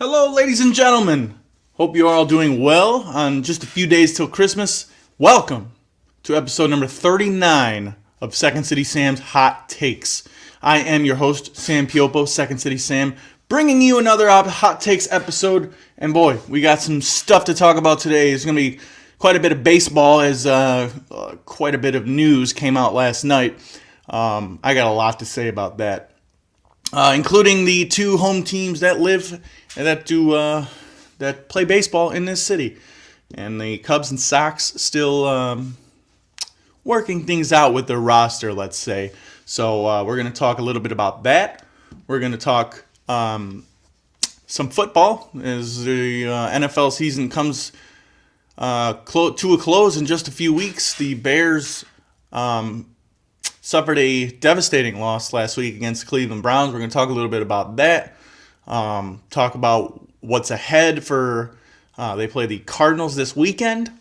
Hello, ladies and gentlemen. Hope you are all doing well on just a few days till Christmas. Welcome to episode number 39 of Second City Sam's Hot Takes. I am your host, Sam Piopo, Second City Sam, bringing you another Hot Takes episode. And boy, we got some stuff to talk about today. It's going to be quite a bit of baseball as quite a bit of news came out last night. I got a lot to say about that. Including the two home teams that play baseball in this city, and the Cubs and Sox still working things out with their roster, let's say. So we're going to talk a little bit about that. We're going to talk some football as the NFL season comes to a close in just a few weeks. The Bears suffered a devastating loss last week against the Cleveland Browns. We're going to talk a little bit about that. Talk about what's ahead for they play the Cardinals this weekend.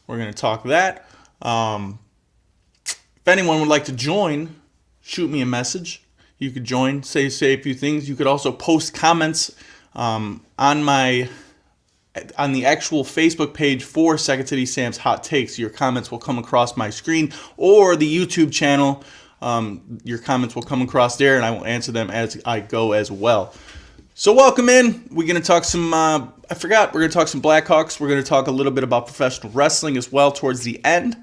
We're going to talk that. If anyone would like to join, shoot me a message. You could join, say a few things. You could also post comments on the actual Facebook page for Second City Sam's Hot Takes. Your comments will come across my screen, or the YouTube channel. Your comments will come across there, and I will answer them as I go as well. So welcome in. We're going to talk some, we're going to talk some Blackhawks. We're going to talk a little bit about professional wrestling as well towards the end.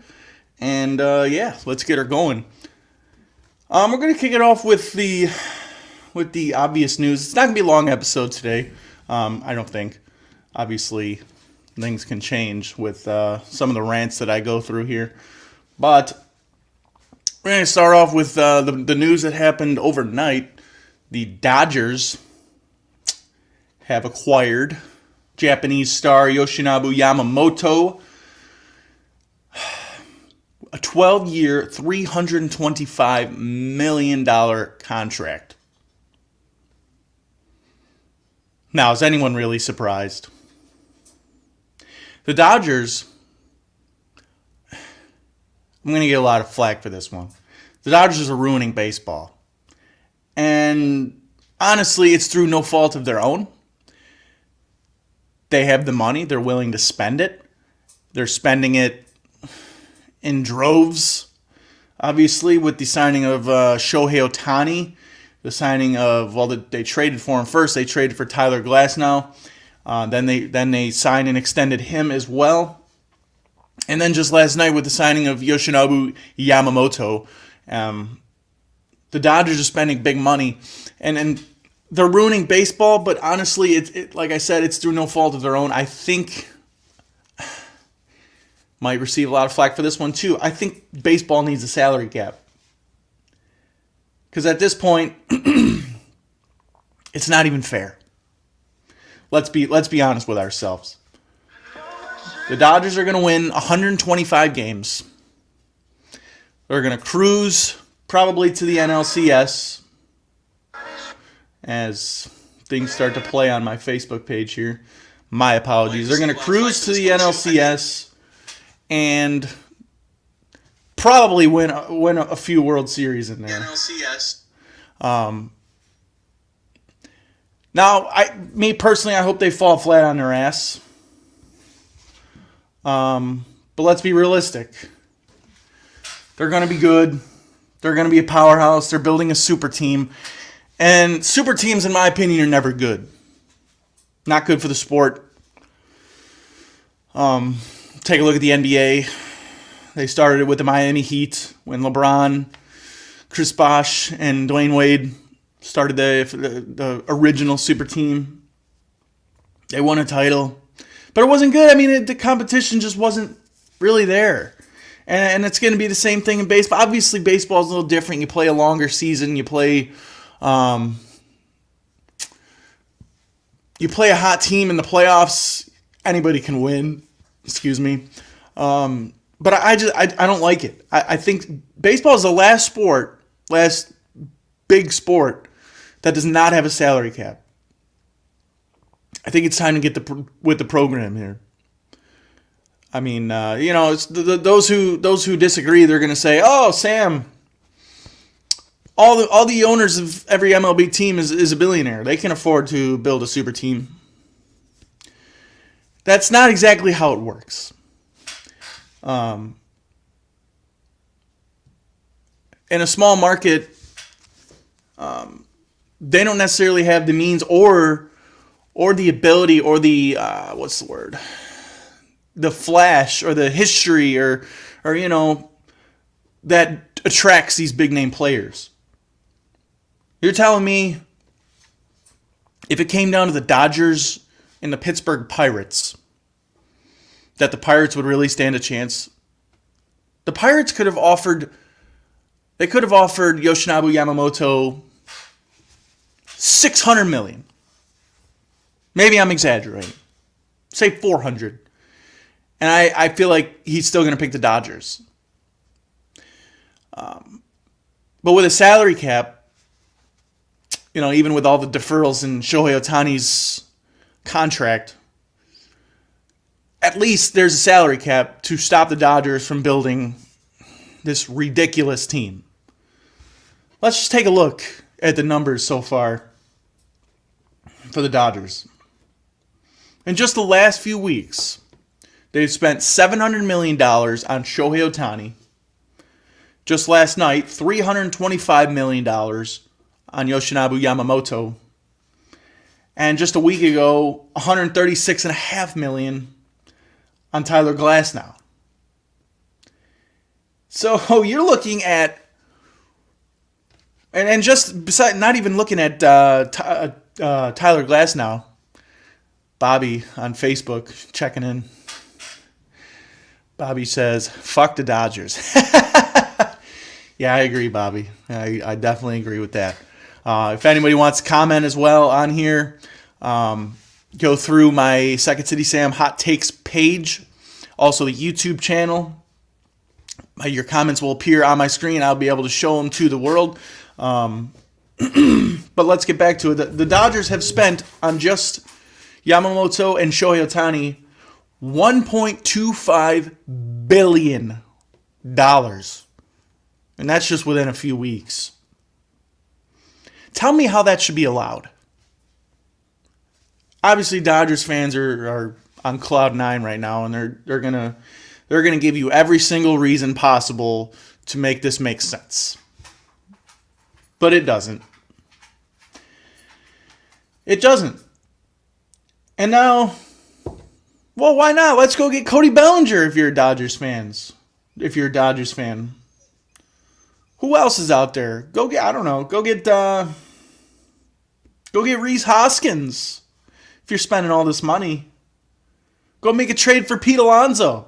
And let's get her going. We're going to kick it off with the obvious news. It's not going to be a long episode today, I don't think. Obviously, things can change with some of the rants that I go through here. But we're going to start off with the news that happened overnight. The Dodgers have acquired Japanese star Yoshinobu Yamamoto, a 12-year, $325 million contract. Now, is anyone really surprised? The Dodgers, I'm going to get a lot of flack for this one. The Dodgers are ruining baseball. And honestly, it's through no fault of their own. They have the money. They're willing to spend it. They're spending it in droves. Obviously, with the signing of Shohei Ohtani, the signing of, they traded for him first. They traded for Tyler Glasnow. Then they signed and extended him as well. And then just last night with the signing of Yoshinobu Yamamoto, the Dodgers are spending big money. And they're ruining baseball, but honestly, it like I said, it's through no fault of their own. I think might receive a lot of flack for this one too. I think baseball needs a salary cap. Because at this point, it's not even fair. Let's be honest with ourselves. The Dodgers are going to win 125 games. They're going to cruise probably to the NLCS as things start to play on my Facebook page here. My apologies. They're going to cruise to the NLCS and probably win a few World Series in there. NLCS. Now, me personally, I hope they fall flat on their ass. But let's be realistic. They're going to be good. They're going to be a powerhouse. They're building a super team. And super teams, in my opinion, are never good. Not good for the sport. Take a look at the NBA. They started it with the Miami Heat when LeBron, Chris Bosh, and Dwayne Wade started the original super team. They won a title. But it wasn't good. I mean, the competition just wasn't really there. And it's going to be the same thing in baseball. Obviously, baseball is a little different. You play a longer season. You play a hot team in the playoffs. Anybody can win. Excuse me. But I don't like it. I think baseball is the last big sport that does not have a salary cap. I think it's time to get with the program here. I mean, it's those who disagree, they're going to say, "Oh, Sam, all the owners of every MLB team is a billionaire. They can afford to build a super team." That's not exactly how it works. In a small market, they don't necessarily have the means or the ability or the the flash or the history or that attracts these big name players. You're telling me if it came down to the Dodgers and the Pittsburgh Pirates, that the Pirates would really stand a chance? The Pirates could have offered Yoshinobu Yamamoto $600 million. Maybe I'm exaggerating. Say $400. And I feel like he's still going to pick the Dodgers. But with a salary cap, even with all the deferrals in Shohei Ohtani's contract, at least there's a salary cap to stop the Dodgers from building this ridiculous team. Let's just take a look at the numbers so far for the Dodgers. In just the last few weeks, they've spent $700 million on Shohei Ohtani. Just last night, $325 million on Yoshinobu Yamamoto. And just a week ago, $136.5 million on Tyler Glasnow. So you're looking at, and just beside, not even looking at Tyler Glasnow, Bobby on Facebook checking in. Bobby says, "Fuck the Dodgers." Yeah, I agree, Bobby. I definitely agree with that. If anybody wants to comment as well on here, go through my Second City Sam Hot Takes page, also the YouTube channel. Your comments will appear on my screen. I'll be able to show them to the world. But let's get back to it. The Dodgers have spent on just Yamamoto and Shohei Ohtani $1.25 billion. And that's just within a few weeks. Tell me how that should be allowed. Obviously, Dodgers fans are on cloud nine right now, and they're gonna give you every single reason possible to make this make sense. But it doesn't. It doesn't. And now, well, why not? Let's go get Cody Bellinger if you're a Dodgers fan. Who else is out there? Go get Rhys Hoskins if you're spending all this money. Go make a trade for Pete Alonso.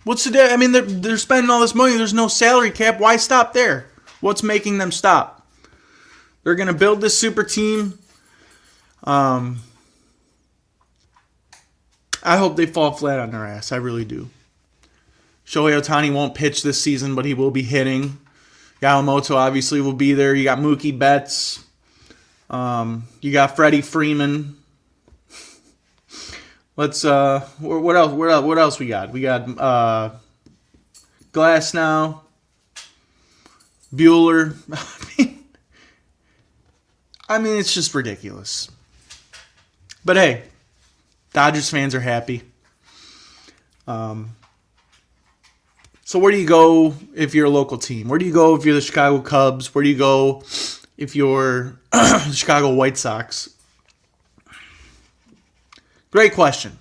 What's the day? I mean, they're spending all this money. There's no salary cap. Why stop there? What's making them stop? They're going to build this super team. I hope they fall flat on their ass. I really do. Shohei Ohtani won't pitch this season, but he will be hitting. Yamamoto obviously will be there. You got Mookie Betts. You got Freddie Freeman. Let's what else we got? We got Glasnow, Bueller. I mean, it's just ridiculous. But hey, Dodgers fans are happy. So where do you go if you're a local team? Where do you go if you're the Chicago Cubs? Where do you go if you're the Chicago White Sox? Great question.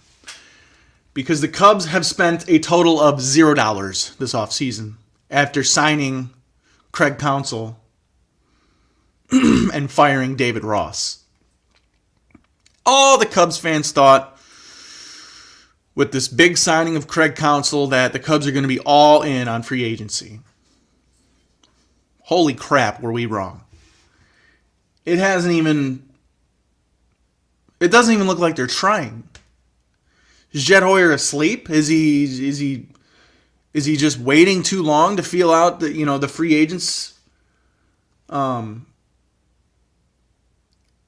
Because the Cubs have spent a total of $0 this offseason after signing Craig Counsell and firing David Ross. All the Cubs fans thought with this big signing of Craig Counsell that the Cubs are going to be all in on free agency. Holy crap, were we wrong. It doesn't even look like they're trying. Is Jed Hoyer asleep? Is he just waiting too long to feel out the free agents?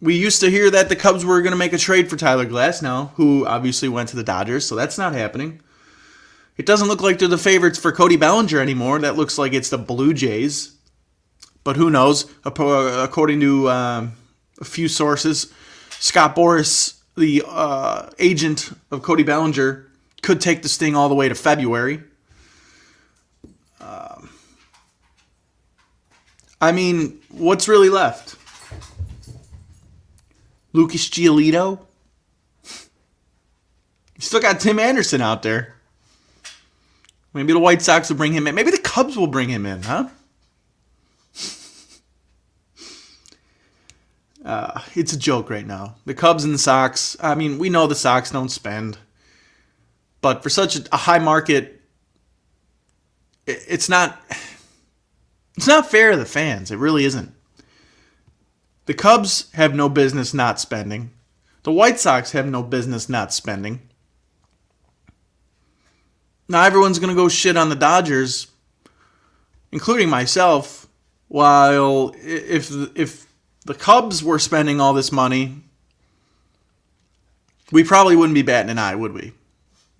We used to hear that the Cubs were going to make a trade for Tyler Glasnow, who obviously went to the Dodgers, so that's not happening. It doesn't look like they're the favorites for Cody Bellinger anymore. That looks like it's the Blue Jays. But who knows? According to a few sources, Scott Boras the agent of Cody Bellinger could take the sting all the way to February. I mean, what's really left? Lucas Giolito? You still got Tim Anderson out there. Maybe the White Sox will bring him in. Maybe the Cubs will bring him in, huh? It's a joke right now. The Cubs and the Sox, I mean, we know the Sox don't spend. But for such a high market, it's not fair to the fans. It really isn't. The Cubs have no business not spending. The White Sox have no business not spending. Now everyone's going to go shit on the Dodgers, including myself, while if the Cubs were spending all this money, we probably wouldn't be batting an eye, would we?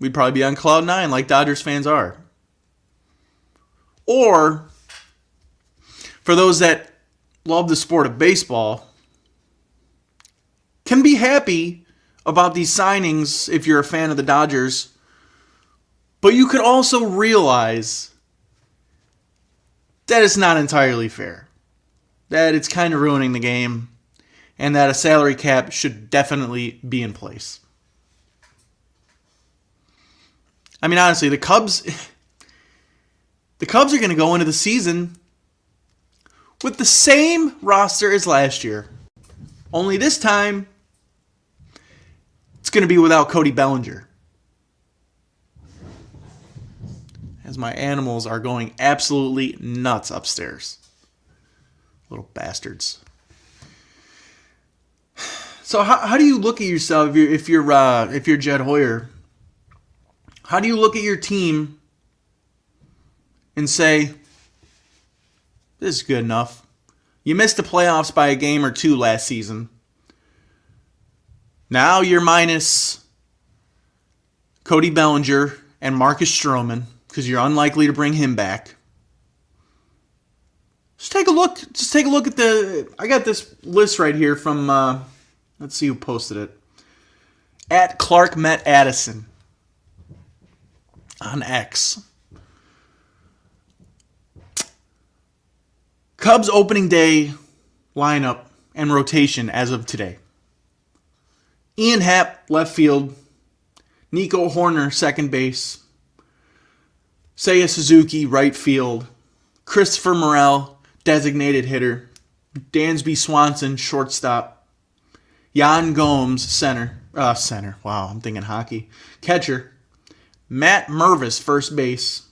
We'd probably be on cloud nine like Dodgers fans are. Or, for those that love the sport of baseball, can be happy about these signings if you're a fan of the Dodgers, but you could also realize that it's not entirely fair, that it's kind of ruining the game, and that a salary cap should definitely be in place. I mean, honestly, the Cubs are going to go into the season with the same roster as last year. Only this time, it's going to be without Cody Bellinger. As my animals are going absolutely nuts upstairs. Little bastards. So how do you look at yourself if you're Jed Hoyer? How do you look at your team and say, this is good enough? You missed the playoffs by a game or two last season. Now you're minus Cody Bellinger and Marcus Stroman because you're unlikely to bring him back. Just take a look. Just take a look at I got this list right here from, let's see who posted it. At Clark Met Addison on X. Cubs opening day lineup and rotation as of today. Ian Happ, left field. Nico Horner, second base. Seiya Suzuki, right field. Christopher Morel, designated hitter. Dansby Swanson, shortstop. Yan Gomes, center. Wow, I'm thinking hockey. Catcher. Matt Mervis, first base.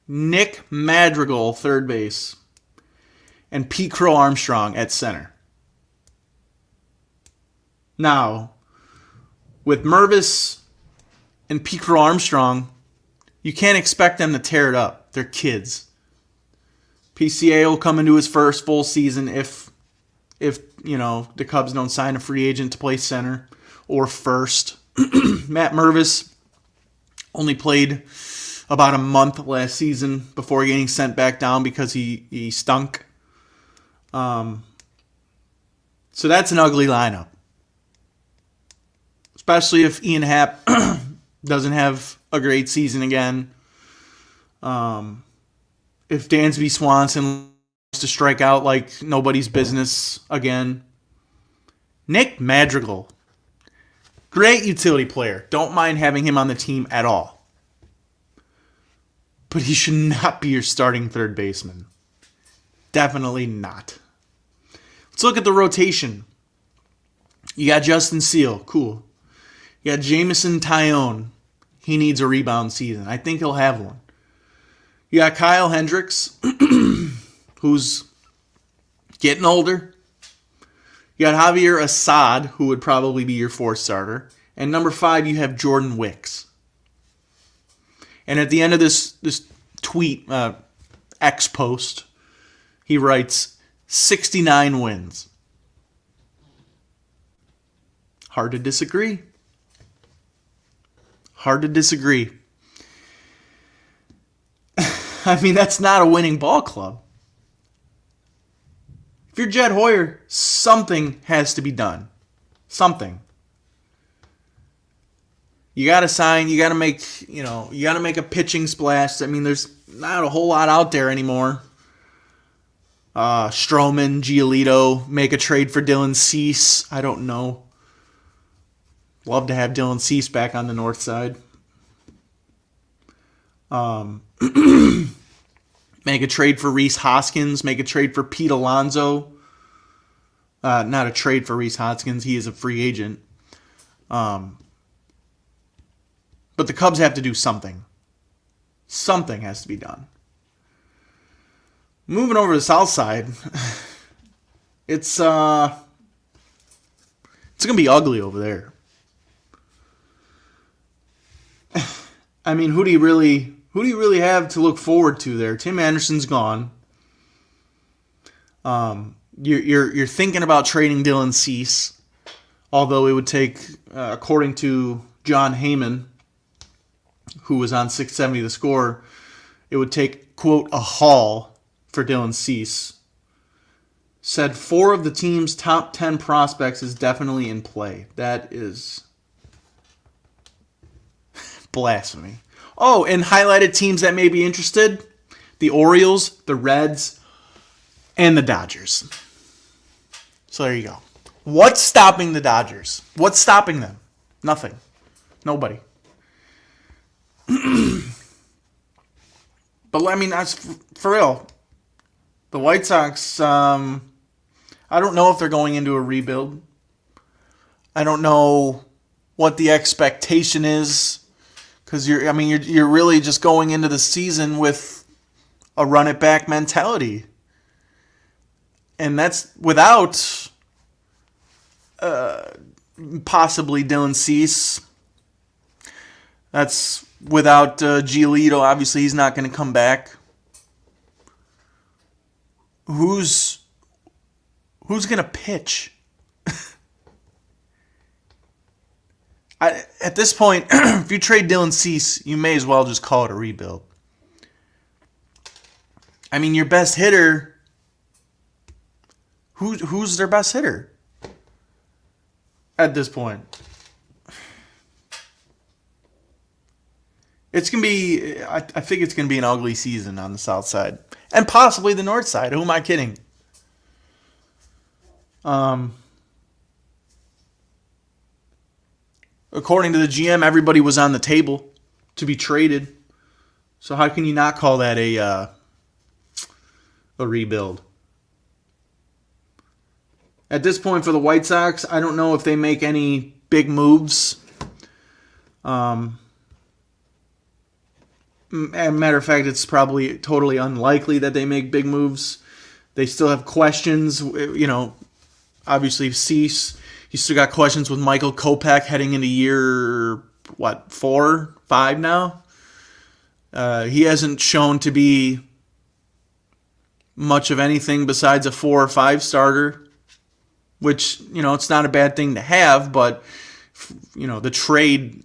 Nick Madrigal, third base. And Pete Crow Armstrong at center. Now, with Mervis and Pete Crow Armstrong, you can't expect them to tear it up. They're kids. PCA will come into his first full season if the Cubs don't sign a free agent to play center or first. Matt Mervis only played about a month last season before getting sent back down because he stunk. So that's an ugly lineup. Especially if Ian Happ doesn't have a great season again. If Dansby Swanson wants to strike out like nobody's business again. Nick Madrigal. Great utility player. Don't mind having him on the team at all. But he should not be your starting third baseman. Definitely not. Let's look at the rotation. You got Justin Seal. Cool. You got Jameson Taillon. He needs a rebound season. I think he'll have one. You got Kyle Hendricks, who's getting older. You got Javier Assad, who would probably be your fourth starter. And number 5, you have Jordan Wicks. And at the end of this tweet, X post, he writes, 69 wins. Hard to disagree. Hard to disagree. I mean, that's not a winning ball club. If you're Jed Hoyer, something has to be done. Something. You got to sign. You got to make. You got to make a pitching splash. I mean, there's not a whole lot out there anymore. Stroman, Giolito, make a trade for Dylan Cease. I don't know. Love to have Dylan Cease back on the north side. Make a trade for Rhys Hoskins. Make a trade for Pete Alonso. Not a trade for Rhys Hoskins. He is a free agent. But the Cubs have to do something. Something has to be done. Moving over to the south side, it's going to be ugly over there. I mean, who do you really have to look forward to there? Tim Anderson's gone. You're thinking about trading Dylan Cease, although it would take, according to John Heyman, who was on 670 The Score, it would take, quote, a haul for Dylan Cease. Said 4 of the team's top 10 prospects is definitely in play. That is blasphemy. Oh, and highlighted teams that may be interested: the Orioles, the Reds, and the Dodgers. So there you go. What's stopping the Dodgers? What's stopping them? Nothing. Nobody. But, I mean, that's for real. The White Sox, I don't know if they're going into a rebuild. I don't know what the expectation is, because you're really just going into the season with a run it back mentality, and that's without possibly Dylan Cease. That's without Giolito. Obviously, he's not going to come back. Who's going to pitch? At this point, if you trade Dylan Cease, you may as well just call it a rebuild. I mean, your best hitter, who's their best hitter at this point? It's going to be, I think it's going to be an ugly season on the south side. And possibly the north side. Who am I kidding? According to the GM, everybody was on the table to be traded. So how can you not call that a rebuild? At this point for the White Sox, I don't know if they make any big moves. Matter of fact, it's probably totally unlikely that they make big moves. They still have questions. Obviously Cease. You still got questions with Michael Kopech heading into year, 4, 5 now? He hasn't shown to be much of anything besides a 4 or 5 starter, which, it's not a bad thing to have, but, the trade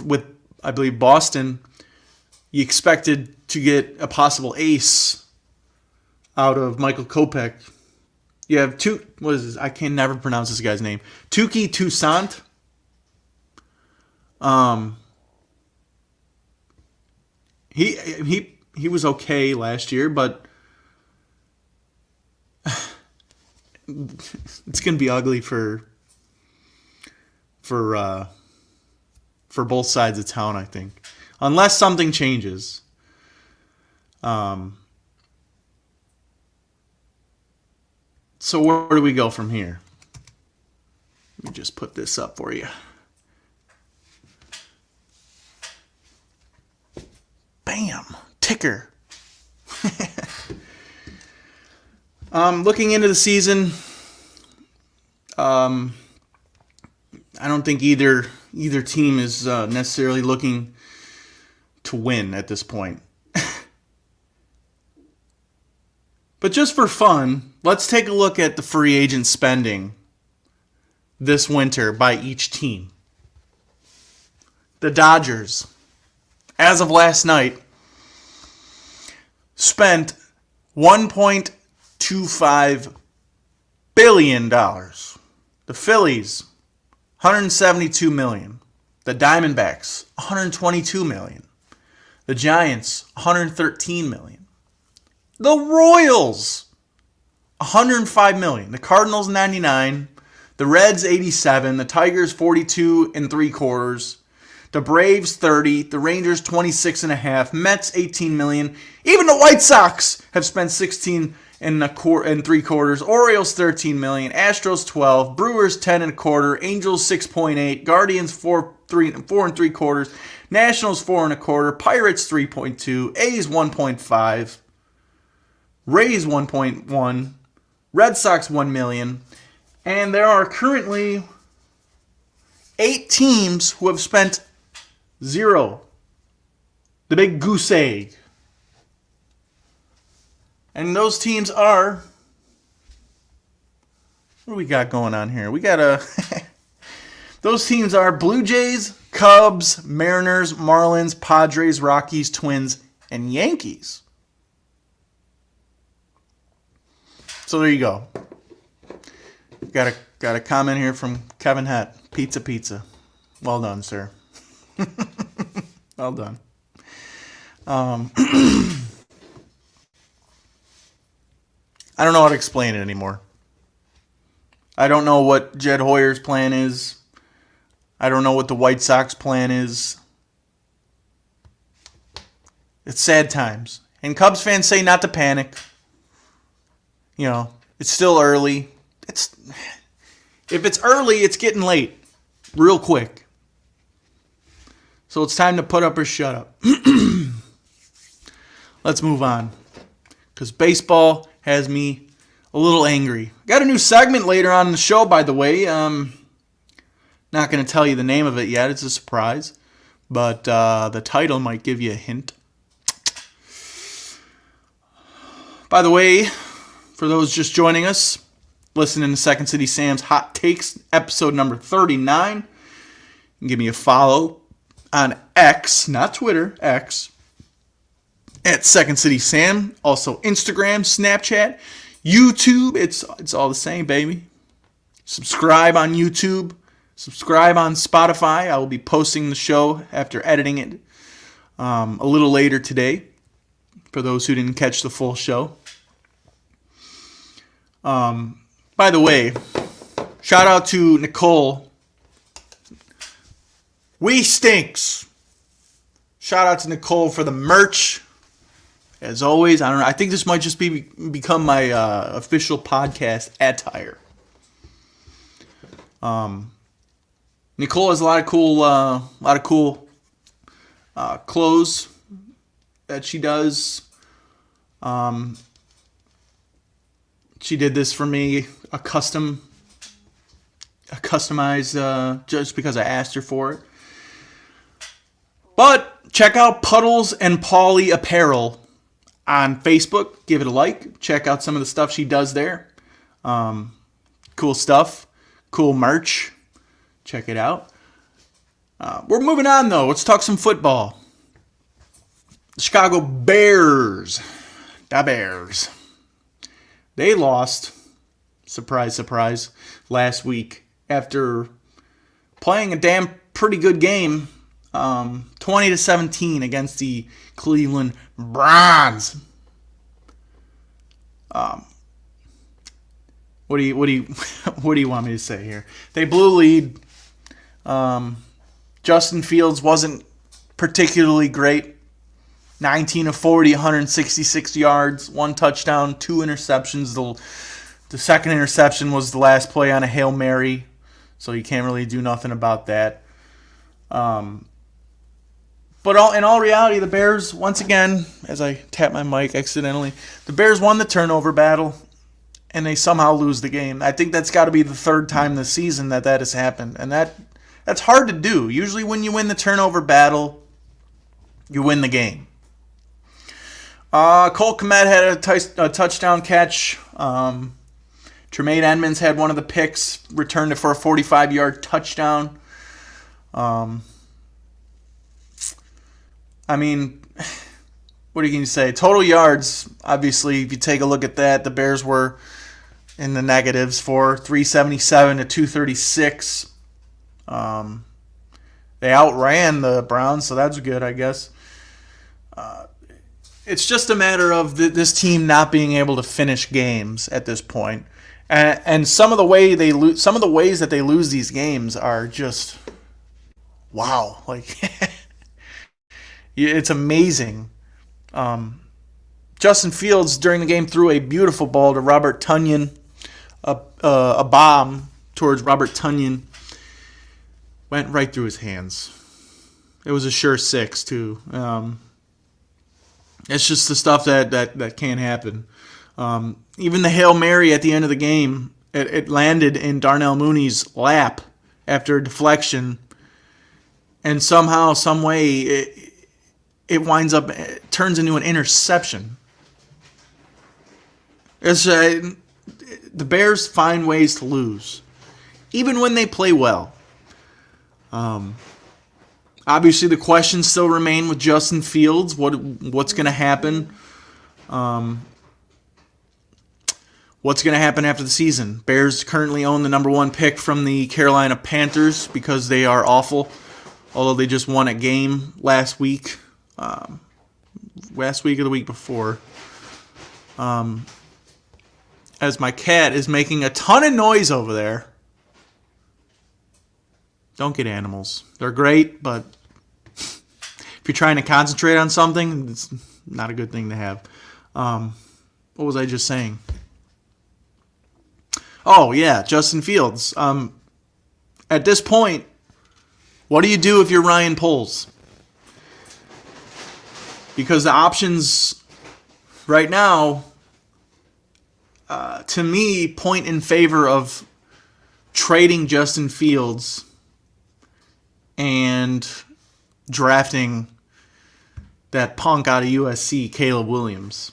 with, I believe, Boston, you expected to get a possible ace out of Michael Kopech. You have I can never pronounce this guy's name. Touki Toussaint. He was okay last year, but it's gonna be ugly for both sides of town, I think. Unless something changes. So where do we go from here? Let me just put this up for you. Bam! Ticker. Looking into the season, I don't think either team is necessarily looking to win at this point. But just for fun, let's take a look at the free agent spending this winter by each team. The Dodgers, as of last night, spent $1.25 billion. The Phillies, $172 million. The Diamondbacks, $122 million. The Giants, $113 million. The Royals, $105 million. The Cardinals, $99. The Reds, $87. The Tigers, $42.75. The Braves, $30. The Rangers, $26.5. Mets, $18 million. Even the White Sox have spent $16.75. Orioles, $13 million. Astros, $12. Brewers, $10.25. Angels, $6.8. Guardians, $4.75. Nationals, $4.25. Pirates, $3.2. A's, $1.5. Rays, $1.1. Red Sox, $1 million. And there are currently 8 teams who have spent zero. The big goose egg. And those teams are... What do we got going on here? We got those teams are Blue Jays, Cubs, Mariners, Marlins, Padres, Rockies, Twins, and Yankees. So there you go. Got a comment here from Kevin Hett. Pizza. Well done, sir. Well done. I don't know how to explain it anymore. I don't know what Jed Hoyer's plan is. I don't know what the White Sox plan is. It's sad times. And Cubs fans say not to panic. You know, it's still early. If it's early, it's getting late. Real quick. So it's time to put up or shut up. Let's move on. Because baseball has me a little angry. Got a new segment later on in the show, by the way. Not going to tell you the name of it yet. It's a surprise. But the title might give you a hint. By the way, for those just joining us, listening to Second City Sam's Hot Takes, episode number 39. You can give me a follow on X, not Twitter, X, at Second City Sam. Also Instagram, Snapchat, YouTube. It's all the same, baby. Subscribe on YouTube. Subscribe on Spotify. I will be posting the show after editing it a little later today, for those who didn't catch the full show. By the way, shout out to Nicole. We stinks. Shout out to Nicole for the merch. As always, I don't know. I think this might just become my official podcast attire. Nicole has a lot of cool clothes that she does. She did this for me, a customized, just because I asked her for it. But check out Puddles and Polly Apparel on Facebook. Give it a like. Check out some of the stuff she does there. Cool stuff. Cool merch. Check it out. We're moving on, though. Let's talk some football. The Chicago Bears. The Bears. They lost, surprise, surprise, last week after playing a pretty good game, 20-17 against the Cleveland Browns. What do you want me to say here? They blew lead. Justin Fields wasn't particularly great. 19 of 40, 166 yards, 1 touchdown, 2 interceptions. The second interception was the last play on a Hail Mary, so you can't really do nothing about that. But in all reality, the Bears, once again, as I tap my mic accidentally, the Bears won the turnover battle, and they somehow lose the game. I think that's got to be the 3rd time this season that has happened, and that's hard to do. Usually when you win the turnover battle, you win the game. Cole Kmet had a touchdown catch. Tremaine Edmonds had one of the picks, returned it for a 45-yard touchdown. I mean, what are you going to say? Total yards, obviously, if you take a look at that, the Bears were in the negatives for 377 to 236. They outran the Browns, so that's good, I guess. It's just a matter of this team not being able to finish games at this point. And some of the ways that they lose these games are just wow. Like it's amazing. Justin Fields during the game threw a beautiful ball to Robert Tonyan, a bomb towards Robert Tonyan. Went right through his hands. It was a sure 6 too. It's just the stuff that can't happen. Even the Hail Mary at the end of the game, it landed in Darnell Mooney's lap after a deflection, and somehow, some way, it turns into an interception. It's the Bears find ways to lose, even when they play well. Obviously, the questions still remain with Justin Fields. What's going to happen? What's going to happen after the season? Bears currently own the number 1 pick from the Carolina Panthers because they are awful. Although they just won a game last week or the week before. As my cat is making a ton of noise over there. Don't get animals. They're great, but if you're trying to concentrate on something, it's not a good thing to have. What was I just saying? Oh, yeah, Justin Fields. At this point, what do you do if you're Ryan Poles? Because the options right now, to me, point in favor of trading Justin Fields and drafting that punk out of USC, Caleb Williams.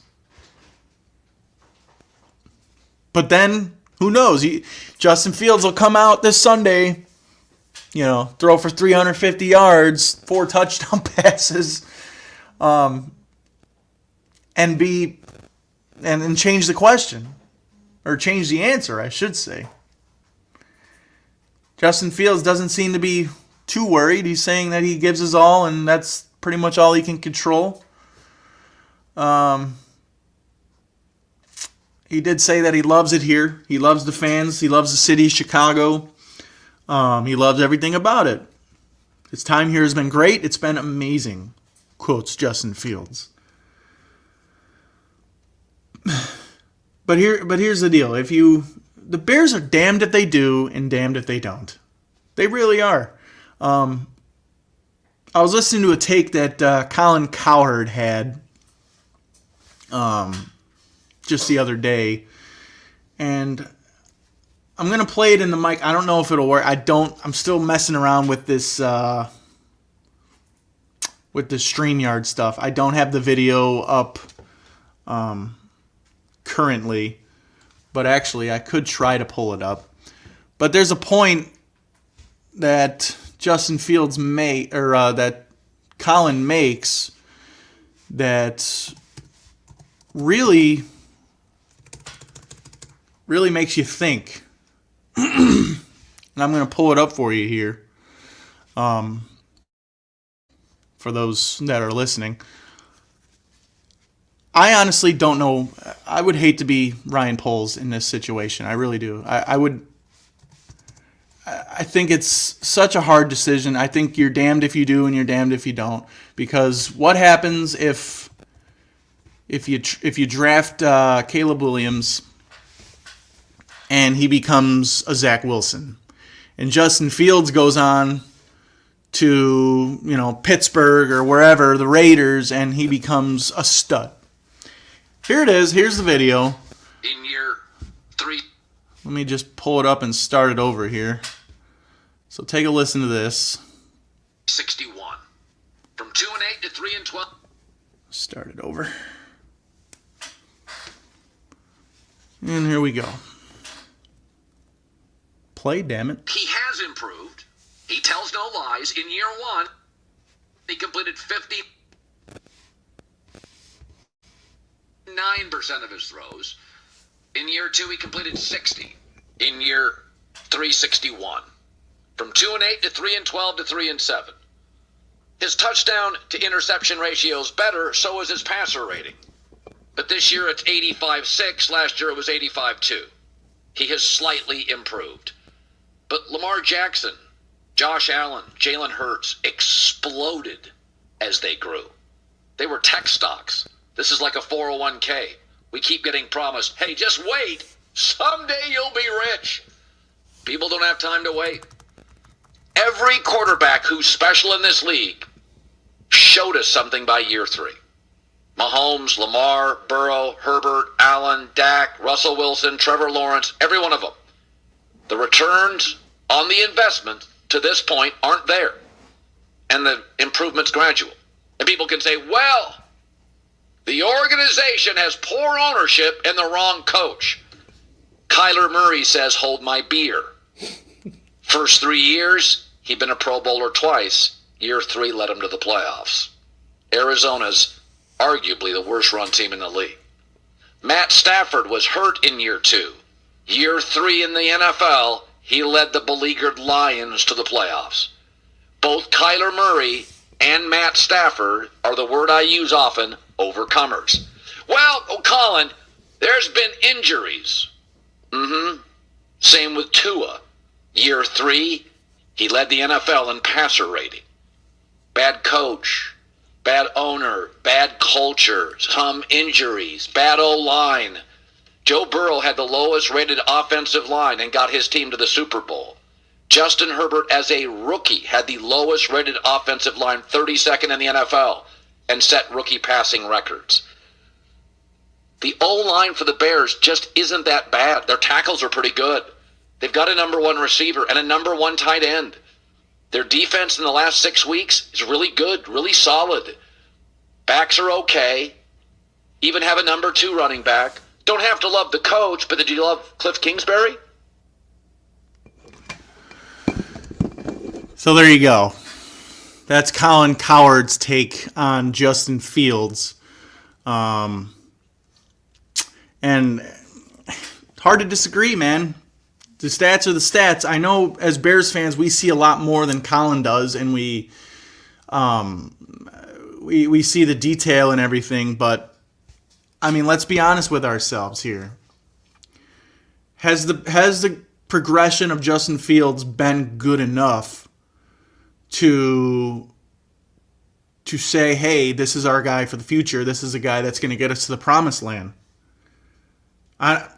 But then, who knows? Justin Fields will come out this Sunday, throw for 350 yards, 4 touchdown passes, and change the question. Or change the answer, I should say. Justin Fields doesn't seem to be too worried. He's saying that he gives his all, and that's pretty much all he can control. He did say that he loves it here. He loves the fans. He loves the city of Chicago. He loves everything about it. His time here has been great. It's been amazing, quotes Justin Fields. But here's the deal. The Bears are damned if they do and damned if they don't. They really are. I was listening to a take that Colin Cowherd had just the other day, and I'm going to play it in the mic. I don't know if it'll work. I'm still messing around with this StreamYard stuff. I don't have the video up currently, but actually I could try to pull it up. But there's a point that Justin Fields that Colin makes that really makes you think. And I'm going to pull it up for you here. For those that are listening. I honestly don't know. I would hate to be Ryan Poles in this situation. I really do. I think it's such a hard decision. I think you're damned if you do and you're damned if you don't. Because what happens if you draft Caleb Williams and he becomes a Zach Wilson, and Justin Fields goes on to Pittsburgh or wherever, the Raiders, and he becomes a stud. Here it is. Here's the video. In year 3. Let me just pull it up and start it over here. So take a listen to this. 61. From 2-8 to 3-12. Start it over. And here we go. Play, damn it. He has improved. He tells no lies. In year 1, he completed 59% of his throws. In year 2, he completed 60. In year 3, 61. From 2-8 to 3-12 to 3-7. His touchdown to interception ratio is better, so is his passer rating. But this year it's 85.6. Last year it was 85.2. He has slightly improved. But Lamar Jackson, Josh Allen, Jalen Hurts exploded as they grew. They were tech stocks. This is like a 401k. We keep getting promised, hey, just wait. Someday you'll be rich. People don't have time to wait. Every quarterback who's special in this league showed us something by year 3. Mahomes, Lamar, Burrow, Herbert, Allen, Dak, Russell Wilson, Trevor Lawrence, every one of them. The returns on the investment to this point aren't there. And the improvement's gradual. And people can say, well, the organization has poor ownership and the wrong coach. Kyler Murray says, hold my beer. First 3 years, he'd been a Pro Bowler twice. Year 3 led him to the playoffs. Arizona's arguably the worst run team in the league. Matt Stafford was hurt in year 2. Year 3 in the NFL, he led the beleaguered Lions to the playoffs. Both Kyler Murray and Matt Stafford are the word I use often, overcomers. Well, Colin, there's been injuries. Same with Tua. Year 3, he led the NFL in passer rating. Bad coach, bad owner, bad culture, some injuries, bad O-line. Joe Burrow had the lowest rated offensive line and got his team to the Super Bowl. Justin Herbert, as a rookie, had the lowest rated offensive line, 32nd in the NFL, and set rookie passing records. The O-line for the Bears just isn't that bad. Their tackles are pretty good. They've got a number 1 receiver and a number 1 tight end. Their defense in the last 6 weeks is really good, really solid. Backs are okay. Even have a number 2 running back. Don't have to love the coach, but did you love Cliff Kingsbury? So there you go. That's Colin Cowherd's take on Justin Fields. And hard to disagree, man. The stats are the stats. I know as Bears fans, we see a lot more than Colin does, and we see the detail and everything. But I mean, let's be honest with ourselves here. Has the progression of Justin Fields been good enough to say, hey, this is our guy for the future. This is a guy that's going to get us to the promised land? I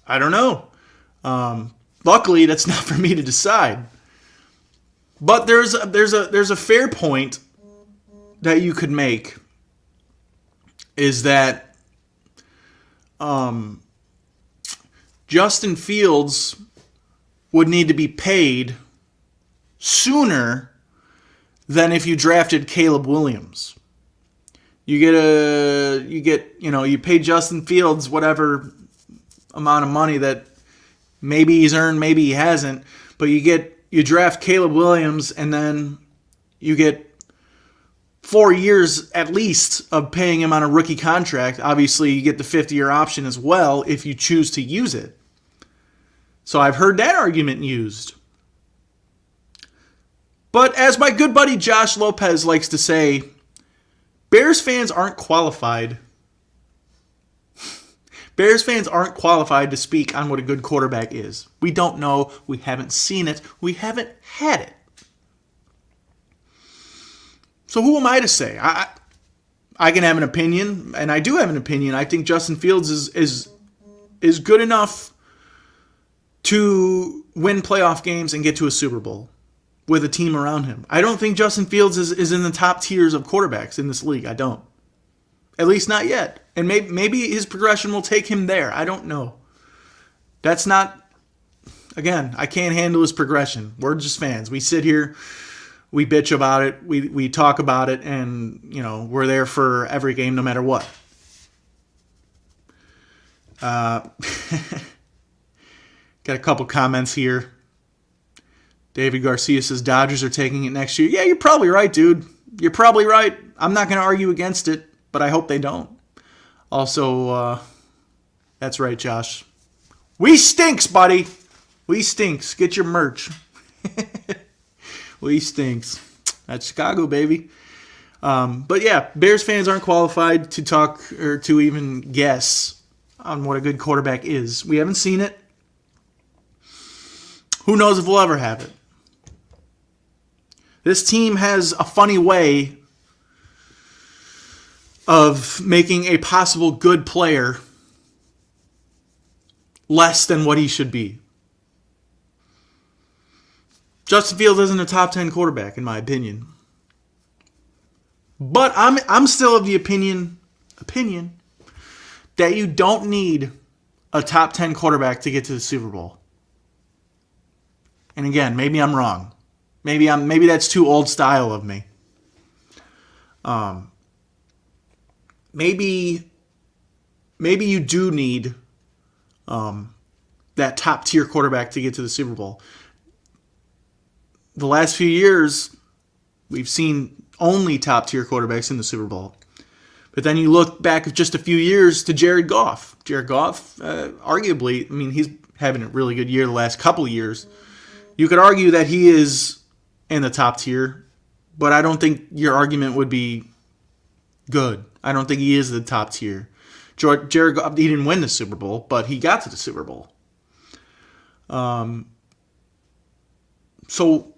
don't know. Luckily, that's not for me to decide. But there's a fair point that you could make, is that Justin Fields would need to be paid sooner than if you drafted Caleb Williams. You pay Justin Fields whatever amount of money that maybe he's earned, maybe he hasn't, but you draft Caleb Williams, and then you get 4 years at least of paying him on a rookie contract. Obviously, you get the 50-year option as well if you choose to use it. So I've heard that argument used. But as my good buddy Josh Lopez likes to say, Bears fans aren't qualified. Bears fans aren't qualified to speak on what a good quarterback is. We don't know. We haven't seen it. We haven't had it. So who am I to say? I can have an opinion, and I do have an opinion. I think Justin Fields is good enough to win playoff games and get to a Super Bowl with a team around him. I don't think Justin Fields is in the top tiers of quarterbacks in this league. I don't. At least not yet. And maybe his progression will take him there. I don't know. That's not... Again, I can't handle his progression. We're just fans. We sit here, we bitch about it, we talk about it, and, we're there for every game no matter what. Got a couple comments here. David Garcia says Dodgers are taking it next year. Yeah, you're probably right, dude. You're probably right. I'm not going to argue against it, but I hope they don't. Also, that's right, Josh. We stinks, buddy. We stinks. Get your merch. We stinks. That's Chicago, baby. But yeah, Bears fans aren't qualified to talk or to even guess on what a good quarterback is. We haven't seen it. Who knows if we'll ever have it? This team has a funny way of making a possible good player less than what he should be. Justin Fields isn't a top 10 quarterback, in my opinion. But I'm still of the opinion that you don't need a top 10 quarterback to get to the Super Bowl. And again, maybe I'm wrong. Maybe that's too old style of me. Maybe you do need that top tier quarterback to get to the Super Bowl. The last few years, we've seen only top tier quarterbacks in the Super Bowl. But then you look back just a few years to Jared Goff. Jared Goff, arguably, he's having a really good year the last couple of years. You could argue that he is in the top tier, but I don't think your argument would be good. I don't think he is the top tier. Jared Goff, he didn't win the Super Bowl, but he got to the Super Bowl. So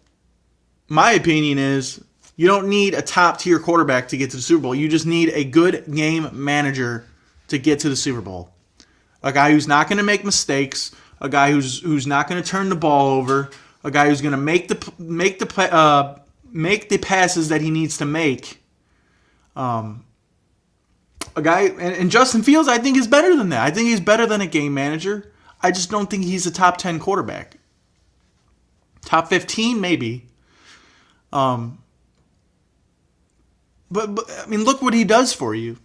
my opinion is you don't need a top tier quarterback to get to the Super Bowl. You just need a good game manager to get to the Super Bowl. A guy who's not going to make mistakes, a guy who's not going to turn the ball over, a guy who's going to make the passes that he needs to make. A guy, and Justin Fields, I think, is better than that. I think he's better than a game manager. I just don't think he's a top 10 quarterback. Top 15, maybe. But look what he does for you.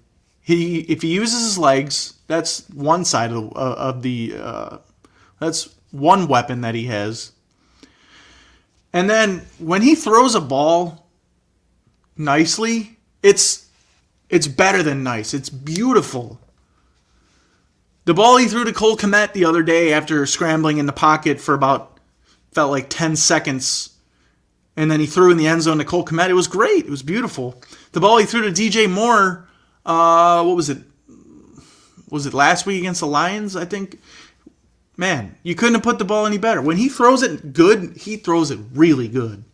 If he uses his legs, that's one side of the that's one weapon that he has. And then when he throws a ball nicely, it's better than nice. It's beautiful. The ball he threw to Cole Kmet the other day after scrambling in the pocket for felt like 10 seconds, and then he threw in the end zone to Cole Kmet. It was great. It was beautiful. The ball he threw to DJ Moore, what was it? Was it last week against the Lions, I think? Man, you couldn't have put the ball any better. When he throws it good, he throws it really good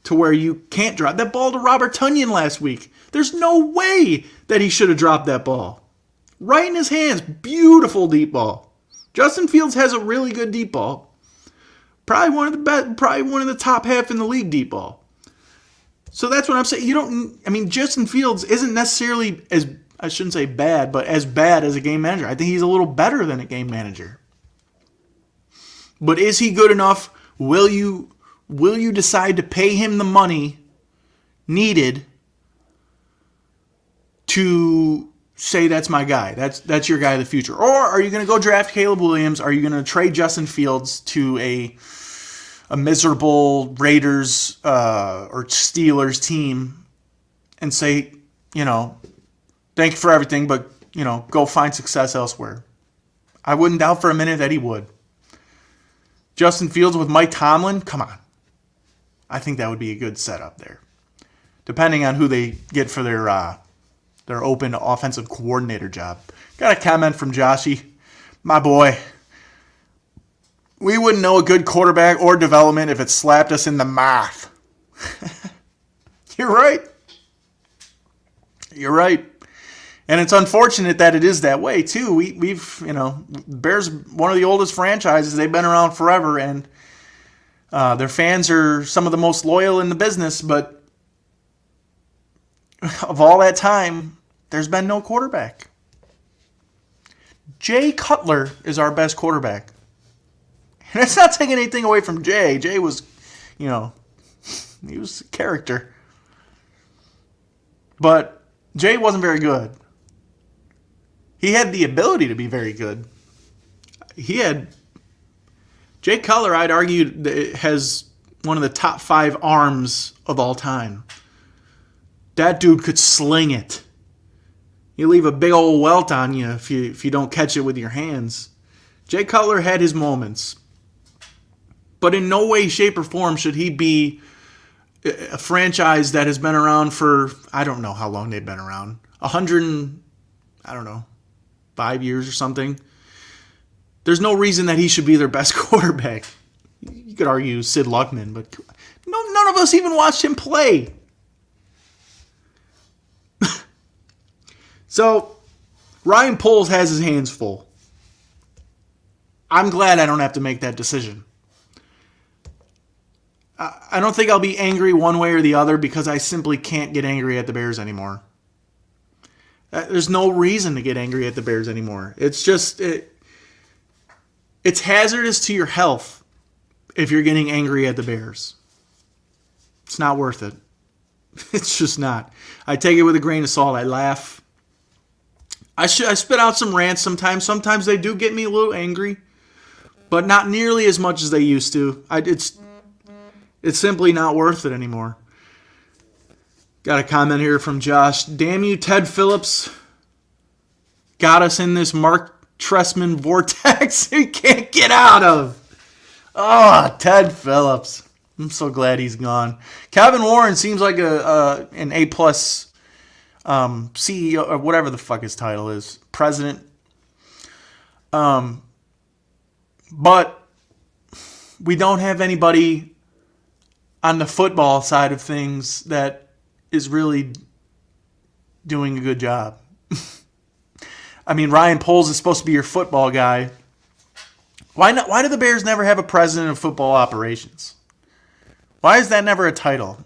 to where you can't drop. That ball to Robert Tonyan last week, there's no way that he should have dropped that ball. Right in his hands. Beautiful deep ball. Justin Fields has a really good deep ball. Probably one of the top half in the league deep ball. So that's what I'm saying. Justin Fields isn't necessarily as, I shouldn't say bad, but as bad as a game manager. I think he's a little better than a game manager. But is he good enough? Will you decide to pay him the money needed to say that's my guy? That's your guy of the future. Or are you going to go draft Caleb Williams? Are you going to trade Justin Fields to a miserable Raiders or Steelers team and say, thank you for everything, but, go find success elsewhere? I wouldn't doubt for a minute that he would. Justin Fields with Mike Tomlin, come on. I think that would be a good setup there. Depending on who they get for their open offensive coordinator job. Got a comment from Joshy. My boy. We wouldn't know a good quarterback or development if it slapped us in the mouth. You're right. You're right. And it's unfortunate that it is that way, too. We've Bears, one of the oldest franchises. They've been around forever, and their fans are some of the most loyal in the business, but of all that time, there's been no quarterback. Jay Cutler is our best quarterback. And that's not taking anything away from Jay. Jay was, he was a character. But Jay wasn't very good. He had the ability to be very good. Jay Cutler, I'd argue, has one of the top 5 arms of all time. That dude could sling it. You leave a big old welt on you if you don't catch it with your hands. Jay Cutler had his moments. But in no way, shape, or form should he be a franchise that has been around for, I don't know how long they've been around, 5 years or something. There's no reason that he should be their best quarterback. You could argue Sid Luckman, but none of us even watched him play. So, Ryan Poles has his hands full. I'm glad I don't have to make that decision. I don't think I'll be angry one way or the other because I simply can't get angry at the Bears anymore. There's no reason to get angry at the Bears anymore. It's just, it's hazardous to your health if you're getting angry at the Bears. It's not worth it. It's just not. I take it with a grain of salt. I laugh. I spit out some rants sometimes. Sometimes they do get me a little angry, but not nearly as much as they used to. It's simply not worth it anymore. Got a comment here from Josh. Damn you, Ted Phillips. Got us in this Mark Trestman vortex he can't get out of. Oh, Ted Phillips. I'm so glad he's gone. Kevin Warren seems like an A-plus CEO, or whatever the fuck his title is. President. But we don't have anybody on the football side of things that is really doing a good job. I mean, Ryan Poles is supposed to be your football guy. Why not? Why do the Bears never have a president of football operations? Why is that never a title?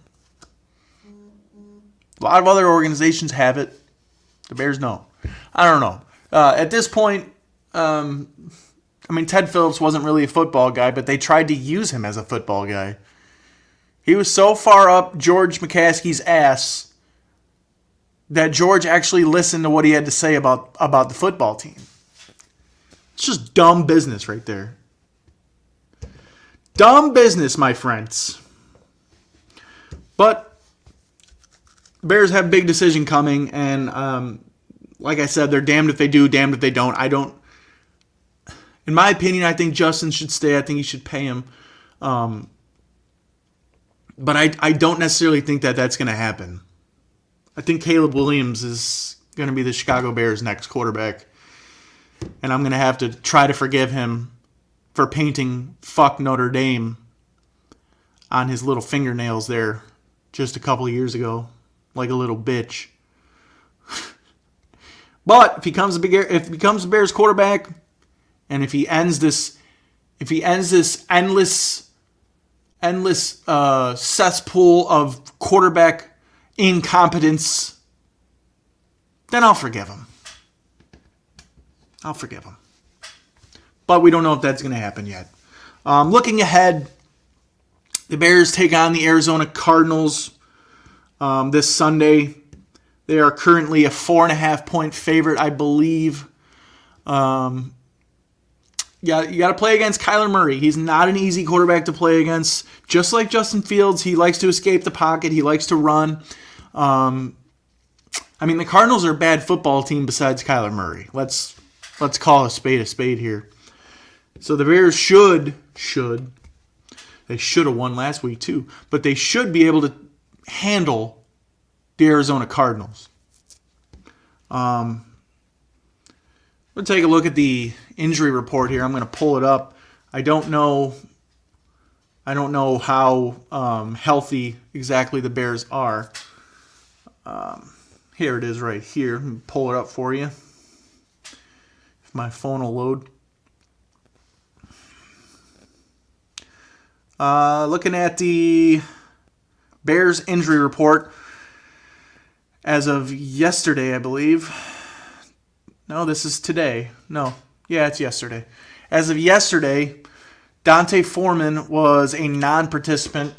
A lot of other organizations have it. The Bears don't. I don't know. At this point, I mean, Ted Phillips wasn't really a football guy, but they tried to use him as a football guy. He was so far up George McCaskey's ass that George actually listened to what he had to say about the football team. It's just dumb business right there. Dumb business, my friends. But Bears have a big decision coming, and like I said, they're damned if they do, damned if they don't. In my opinion, I think Justin should stay. I think you should pay him. But I don't necessarily think that that's going to happen. I think Caleb Williams is going to be the Chicago Bears' next quarterback. And I'm going to have to try to forgive him for painting "fuck Notre Dame" on his little fingernails there just a couple of years ago, like a little bitch. But if he becomes a Bears quarterback, and if he ends this endless cesspool of quarterback incompetence, then I'll forgive him. But we don't know if that's going to happen yet. Looking ahead, the Bears take on the Arizona Cardinals this Sunday. They are currently a 4.5-point favorite, I believe. You got to play against Kyler Murray. He's not an easy quarterback to play against. Just like Justin Fields, he likes to escape the pocket. He likes to run. I mean, the Cardinals are a bad football team besides Kyler Murray. Let's call a spade here. So the Bears should have won last week too, but they should be able to handle the Arizona Cardinals. We'll take a look at the injury report here. I'm going to pull it up. I don't know how healthy exactly the Bears are. Here it is right here. Let me pull it up for you. If my phone will load. Looking at the Bears injury report as of yesterday, I believe. No, this is today. No. Yeah, it's yesterday. As of yesterday, Dante Foreman was a non-participant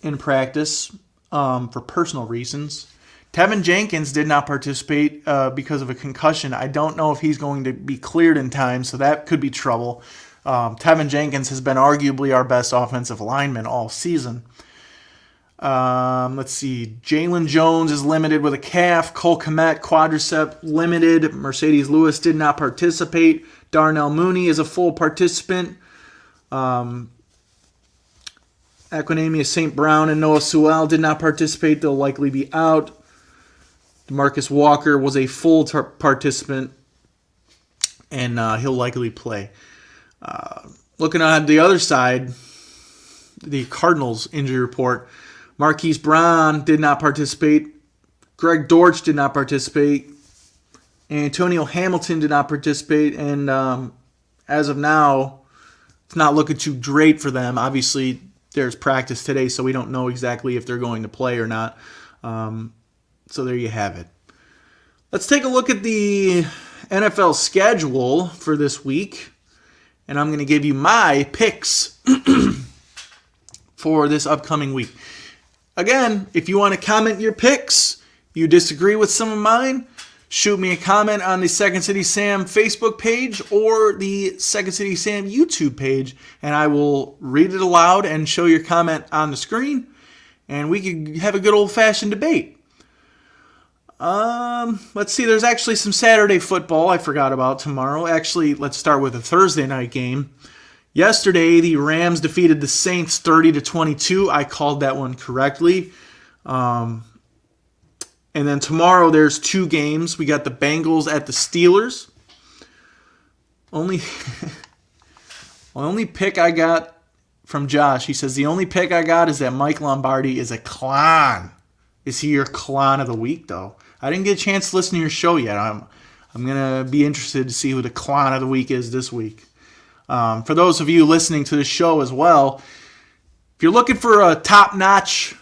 in practice for personal reasons. Tevin Jenkins did not participate because of a concussion. I don't know if he's going to be cleared in time, so that could be trouble. Tevin Jenkins has been arguably our best offensive lineman all season. Let's see. Jalen Jones is limited with a calf. Cole Kmet, quadricep, limited. Mercedes Lewis did not participate. Darnell Mooney is a full participant. Aquanamia St. Brown and Noah Sewell did not participate. They'll likely be out. DeMarcus Walker was a full participant, and he'll likely play. Looking on the other side, the Cardinals injury report. Marquise Brown did not participate. Greg Dortch did not participate. Antonio Hamilton did not participate. And as of now, it's not looking too great for them. Obviously, there's practice today, so we don't know exactly if they're going to play or not. So there you have it. Let's take a look at the NFL schedule for this week. And I'm going to give you my picks for this upcoming week. Again, if you want to comment your picks, you disagree with some of mine, shoot me a comment on the Second City Sam Facebook page or the Second City Sam YouTube page, and I will read it aloud and show your comment on the screen, and we can have a good old-fashioned debate. Let's see, there's actually some Saturday football I forgot about tomorrow. Actually, let's start with a Thursday night game. Yesterday, the Rams defeated the Saints 30-22. I called that one correctly. And then tomorrow, there's two games. We got the Bengals at the Steelers. Only pick I got from Josh, he says, the only pick I got is that Mike Lombardi is a clown. Is he your clown of the week, though? I didn't get a chance to listen to your show yet. I'm going to be interested to see who the clown of the week is this week. For those of you listening to the show as well, if you're looking for a top-notch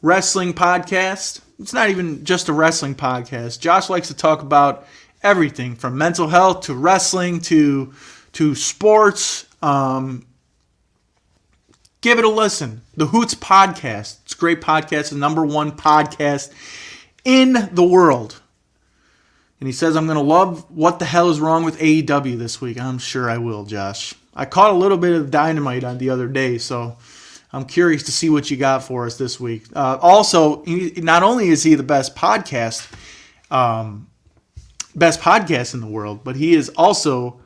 wrestling podcast, it's not even just a wrestling podcast. Josh likes to talk about everything from mental health to wrestling to sports. Give it a listen. The Hoots Podcast. It's a great podcast. It's the number one podcast in the world. And he says, I'm going to love What the Hell is Wrong with AEW this week. I'm sure I will, Josh. I caught a little bit of Dynamite on the other day, so I'm curious to see what you got for us this week. Also, not only is he the best podcast in the world, but he is also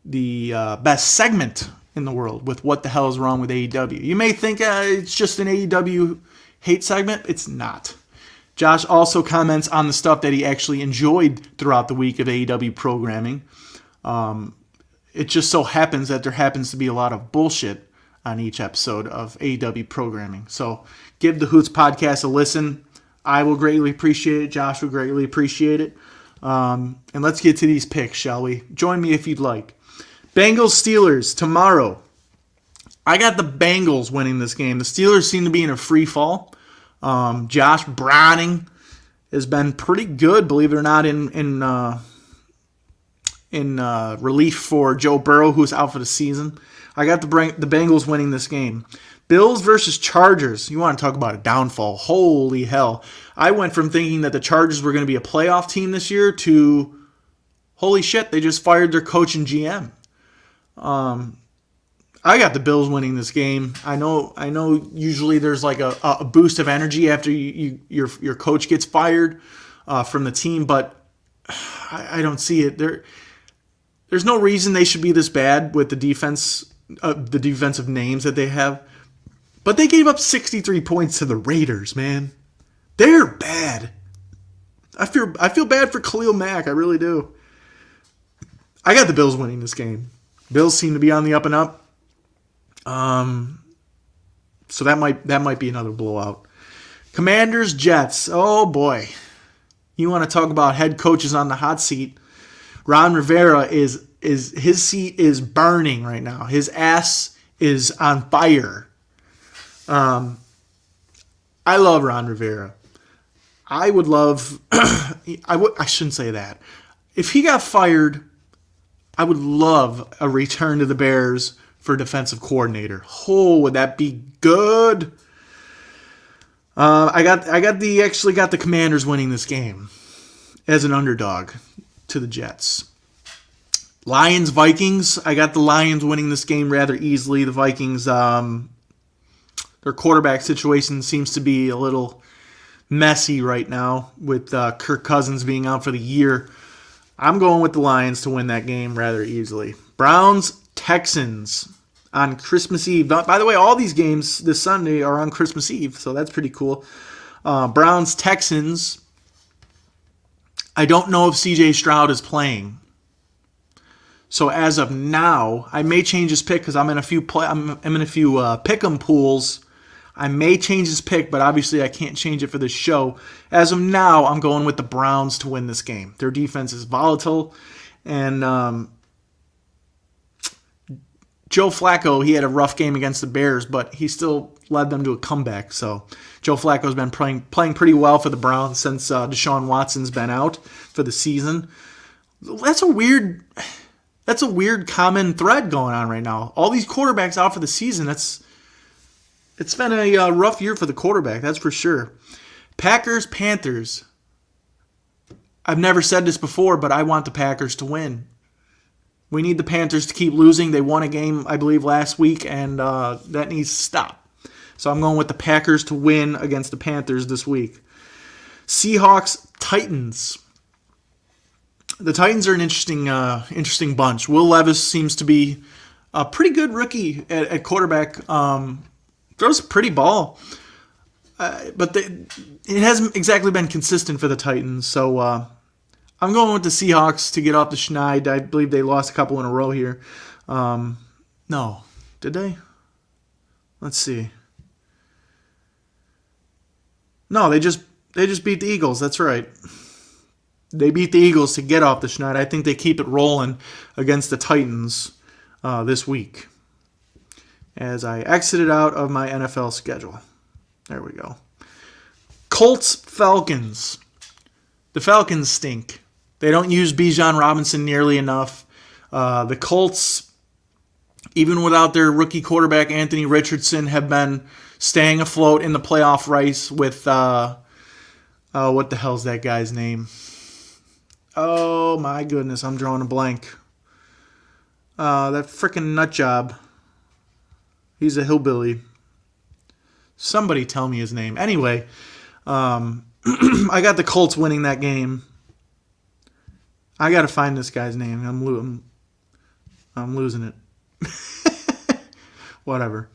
the best segment in the world with What the Hell is Wrong with AEW. You may think it's just an AEW hate segment. It's not. Josh also comments on the stuff that he actually enjoyed throughout the week of AEW programming. It just so happens that there happens to be a lot of bullshit on each episode of AEW programming. So give the Hoots Podcast a listen. I will greatly appreciate it. Josh will greatly appreciate it. And let's get to these picks, shall we? Join me if you'd like. Bengals Steelers tomorrow. I got the Bengals winning this game. The Steelers seem to be in a free fall. Josh Browning has been pretty good, believe it or not, in relief for Joe Burrow, who's out for the season. I got the Bengals winning this game. Bills versus Chargers. You want to talk about a downfall. Holy hell. I went from thinking that the Chargers were going to be a playoff team this year to, holy shit, they just fired their coach and GM. I got the Bills winning this game. I know. Usually there's like a boost of energy after your coach gets fired from the team, but I don't see it. There's no reason they should be this bad with the defense, the defensive names that they have. But they gave up 63 points to the Raiders, man. They're bad. I feel bad for Khalil Mack. I really do. I got the Bills winning this game. Bills seem to be on the up and up. So that might be another blowout. Commanders Jets. Oh boy. You want to talk about head coaches on the hot seat? Ron Rivera is his seat is burning right now. His ass is on fire. I love Ron Rivera. I would love I shouldn't say that. If he got fired, I would love a return to the Bears for defensive coordinator. Oh, would that be good? I got the Commanders winning this game as an underdog to the Jets. Lions Vikings. I got the Lions winning this game rather easily. The Vikings, their quarterback situation seems to be a little messy right now with Kirk Cousins being out for the year. I'm going with the Lions to win that game rather easily. Browns Texans. on Christmas Eve. By the way, all these games this Sunday are on Christmas Eve, so that's pretty cool. Browns, Texans. I don't know if C.J. Stroud is playing. So as of now, I may change his pick because I'm in a few pick'em pools. I may change his pick, but obviously I can't change it for this show. As of now, I'm going with the Browns to win this game. Their defense is volatile, and Joe Flacco, he had a rough game against the Bears, but he still led them to a comeback. So Joe Flacco's been playing pretty well for the Browns since Deshaun Watson's been out for the season. That's a weird common thread going on right now. All these quarterbacks out for the season. It's been a rough year for the quarterback, that's for sure. Packers, Panthers. I've never said this before, but I want the Packers to win. We need the Panthers to keep losing. They won a game, I believe, last week, and that needs to stop. So I'm going with the Packers to win against the Panthers this week. Seahawks, Titans. The Titans are an interesting bunch. Will Levis seems to be a pretty good rookie at quarterback. Throws a pretty ball. But it hasn't exactly been consistent for the Titans. So I'm going with the Seahawks to get off the schneid. I believe they lost a couple in a row here. No. Did they? Let's see. No, they just beat the Eagles. That's right. They beat the Eagles to get off the schneid. I think they keep it rolling against the Titans this week. As I exited out of my NFL schedule. There we go. Colts, Falcons. The Falcons stink. They don't use Bijan Robinson nearly enough. The Colts, even without their rookie quarterback Anthony Richardson, have been staying afloat in the playoff race with, what the hell's that guy's name? Oh my goodness, I'm drawing a blank. That freaking nut job. He's a hillbilly. Somebody tell me his name. Anyway, I got the Colts winning that game. I got to find this guy's name. I'm losing it. Whatever.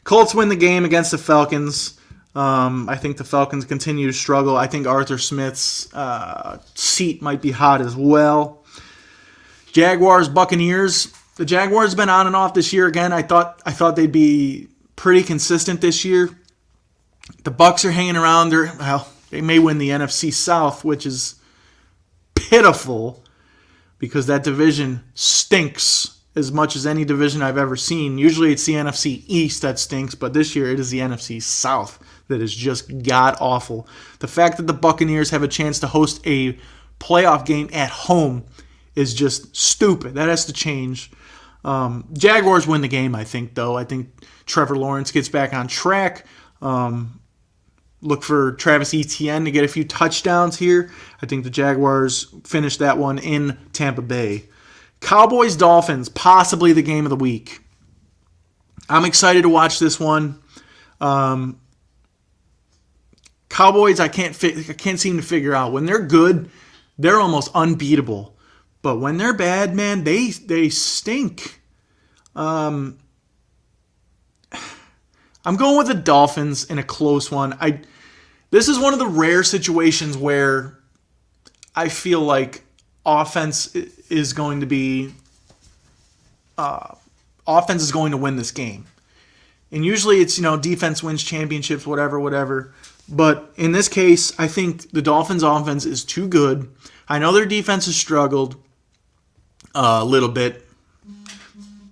Colts win the game against the Falcons. I think the Falcons continue to struggle. I think Arthur Smith's seat might be hot as well. Jaguars, Buccaneers. The Jaguars have been on and off this year again. I thought they'd be pretty consistent this year. The Bucs are hanging around. They may win the NFC South, which is pitiful because that division stinks as much as any division I've ever seen. Usually it's the NFC East that stinks, but this year it is the NFC South that is just god-awful. The fact that the Buccaneers have a chance to host a playoff game at home is just stupid. That has to change. Jaguars win the game, I think, though. I think Trevor Lawrence gets back on track. Look for Travis Etienne to get a few touchdowns here. I think the Jaguars finish that one in Tampa Bay. Cowboys, Dolphins, possibly the game of the week. I'm excited to watch this one. Cowboys, I can't seem to figure out. When they're good, they're almost unbeatable. But when they're bad, man, they stink. I'm going with the Dolphins in a close one. This is one of the rare situations where I feel like offense is going to win this game. And usually it's, defense wins championships, whatever. But in this case, I think the Dolphins' offense is too good. I know their defense has struggled a little bit.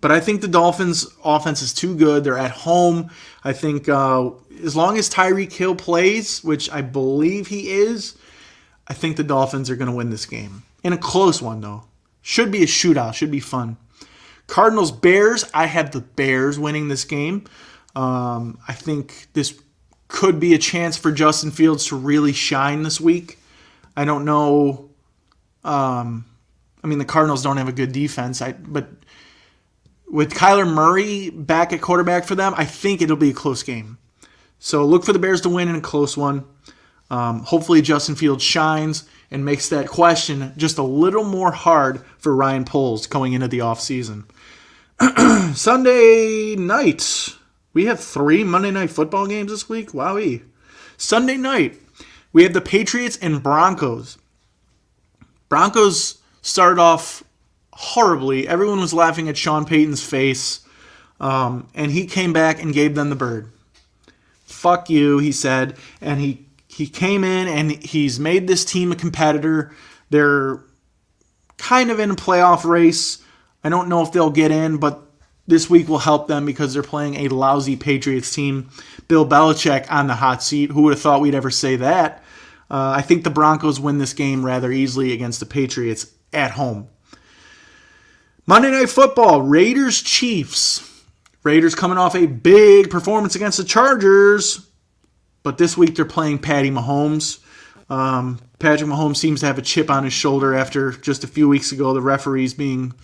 But I think the Dolphins' offense is too good. They're at home. I think as long as Tyreek Hill plays, which I believe he is, I think the Dolphins are going to win this game. In a close one, though. Should be a shootout. Should be fun. Cardinals, Bears. I have the Bears winning this game. I think this could be a chance for Justin Fields to really shine this week. I don't know. The Cardinals don't have a good defense. But with Kyler Murray back at quarterback for them, I think it'll be a close game. So look for the Bears to win in a close one. Hopefully Justin Fields shines and makes that question just a little more hard for Ryan Poles going into the offseason. Sunday night. We have 3 Monday Night Football games this week. Wowee. Sunday night, we have the Patriots and Broncos. Broncos started off horribly. Everyone was laughing at Sean Payton's face. And he came back and gave them the bird. Fuck you, he said. And he came in and he's made this team a competitor. They're kind of in a playoff race. I don't know if they'll get in, but this week will help them because they're playing a lousy Patriots team. Bill Belichick on the hot seat. Who would have thought we'd ever say that? I think the Broncos win this game rather easily against the Patriots at home. Monday Night Football, Raiders-Chiefs. Raiders coming off a big performance against the Chargers, but this week they're playing Patty Mahomes. Patrick Mahomes seems to have a chip on his shoulder after just a few weeks ago the referees being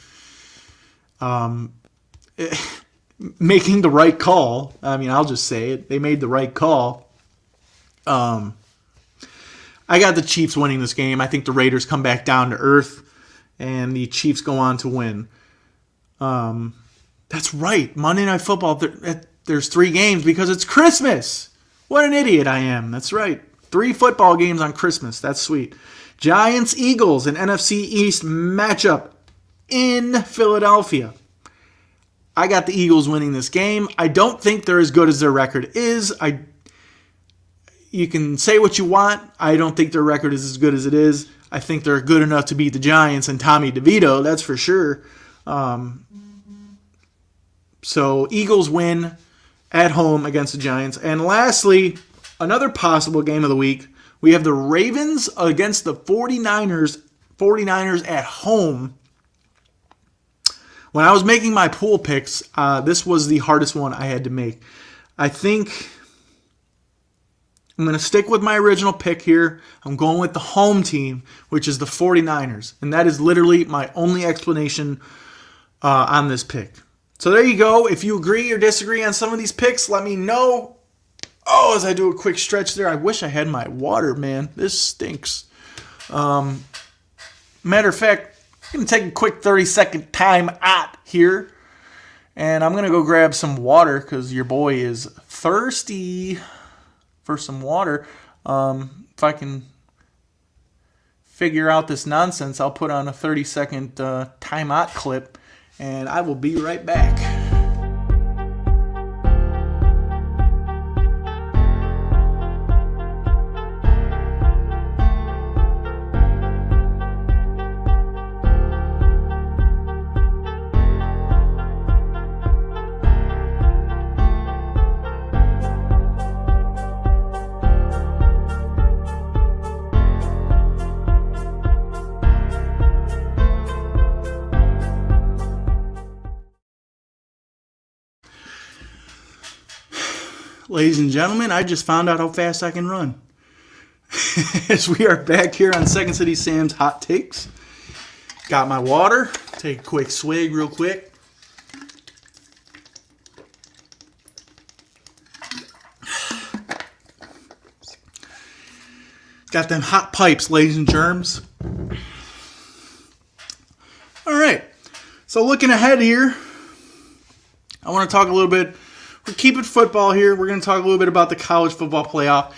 making the right call. I mean, I'll just say it. They made the right call. I got the Chiefs winning this game. I think the Raiders come back down to earth, and the Chiefs go on to win. That's right. Monday Night Football, there's 3 games because it's Christmas. What an idiot I am. That's right. 3 football games on Christmas. That's sweet. Giants-Eagles, an NFC East matchup in Philadelphia. I got the Eagles winning this game. I don't think they're as good as their record is. You can say what you want. I don't think their record is as good as it is. I think they're good enough to beat the Giants and Tommy DeVito. That's for sure. So Eagles win at home against the Giants. And lastly, another possible game of the week. We have the Ravens against the 49ers. 49ers at home. When I was making my pool picks, this was the hardest one I had to make. I think I'm going to stick with my original pick here. I'm going with the home team, which is the 49ers. And that is literally my only explanation on this pick. So there you go. If you agree or disagree on some of these picks, let me know. Oh, as I do a quick stretch there, I wish I had my water, man. This stinks. Matter of fact, I'm going to take a quick 30-second time out here. And I'm going to go grab some water because your boy is thirsty for some water. If I can figure out this nonsense, I'll put on a 30-second timeout clip. And I will be right back. Ladies and gentlemen, I just found out how fast I can run. As we are back here on Second City Sam's Hot Takes. Got my water. Take a quick swig real quick. Got them hot pipes, ladies and germs. All right. So looking ahead here, I want to talk a little bit. We're keeping football here. We're going to talk a little bit about the college football playoff.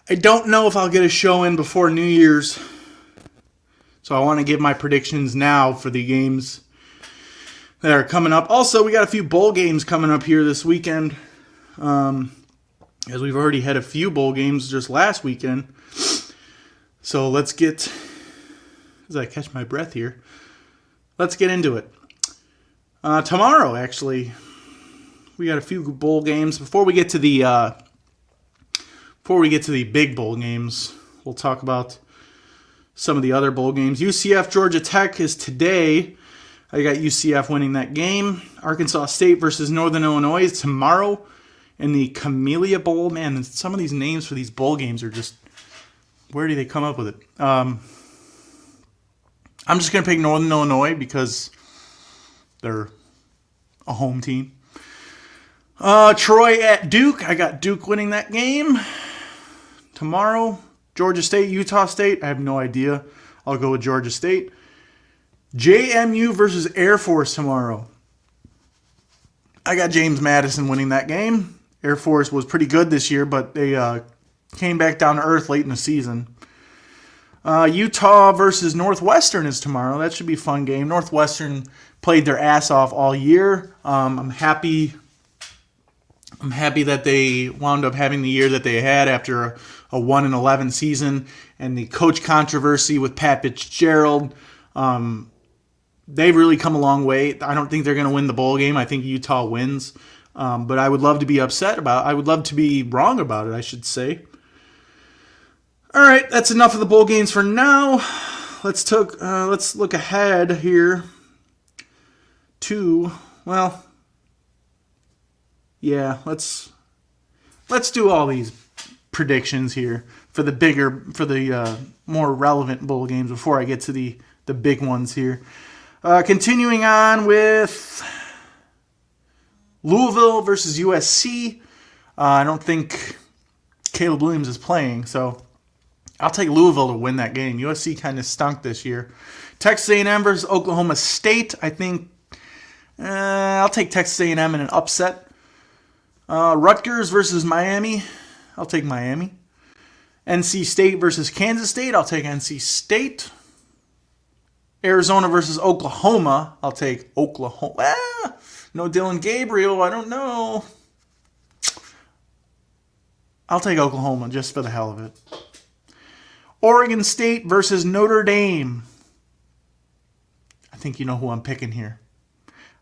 I don't know if I'll get a show in before New Year's. So I want to give my predictions now for the games that are coming up. Also, we got a few bowl games coming up here this weekend. As we've already had a few bowl games just last weekend. So let's get, as I catch my breath here, let's get into it. Tomorrow, actually, we got a few bowl games. Before we get to the big bowl games, we'll talk about some of the other bowl games. UCF Georgia Tech is today. I got UCF winning that game. Arkansas State versus Northern Illinois is tomorrow in the Camellia Bowl. Man, some of these names for these bowl games are just, where do they come up with it? I'm just going to pick Northern Illinois because they're a home team. Troy at Duke. I got Duke winning that game. Tomorrow, Georgia State, Utah State. I have no idea. I'll go with Georgia State. JMU versus Air Force tomorrow. I got James Madison winning that game. Air Force was pretty good this year, but they came back down to earth late in the season. Utah versus Northwestern is tomorrow. That should be a fun game. Northwestern played their ass off all year. I'm happy that they wound up having the year that they had after a 1-11 season, and the coach controversy with Pat Fitzgerald. They've really come a long way. I don't think they're going to win the bowl game. I think Utah wins. But I would love to be I would love to be wrong about it, I should say. All right, that's enough of the bowl games for now. Let's look ahead here to, well, yeah, let's do all these predictions here for the more relevant bowl games before I get to the big ones here. Continuing on with Louisville versus USC. I don't think Caleb Williams is playing, so I'll take Louisville to win that game. USC kind of stunk this year. Texas A&M versus Oklahoma State. I think I'll take Texas A&M in an upset. Rutgers versus Miami. I'll take Miami. NC State versus Kansas State. I'll take NC State. Arizona versus Oklahoma. I'll take Oklahoma. No Dylan Gabriel. I don't know. I'll take Oklahoma just for the hell of it. Oregon State versus Notre Dame. I think you know who I'm picking here.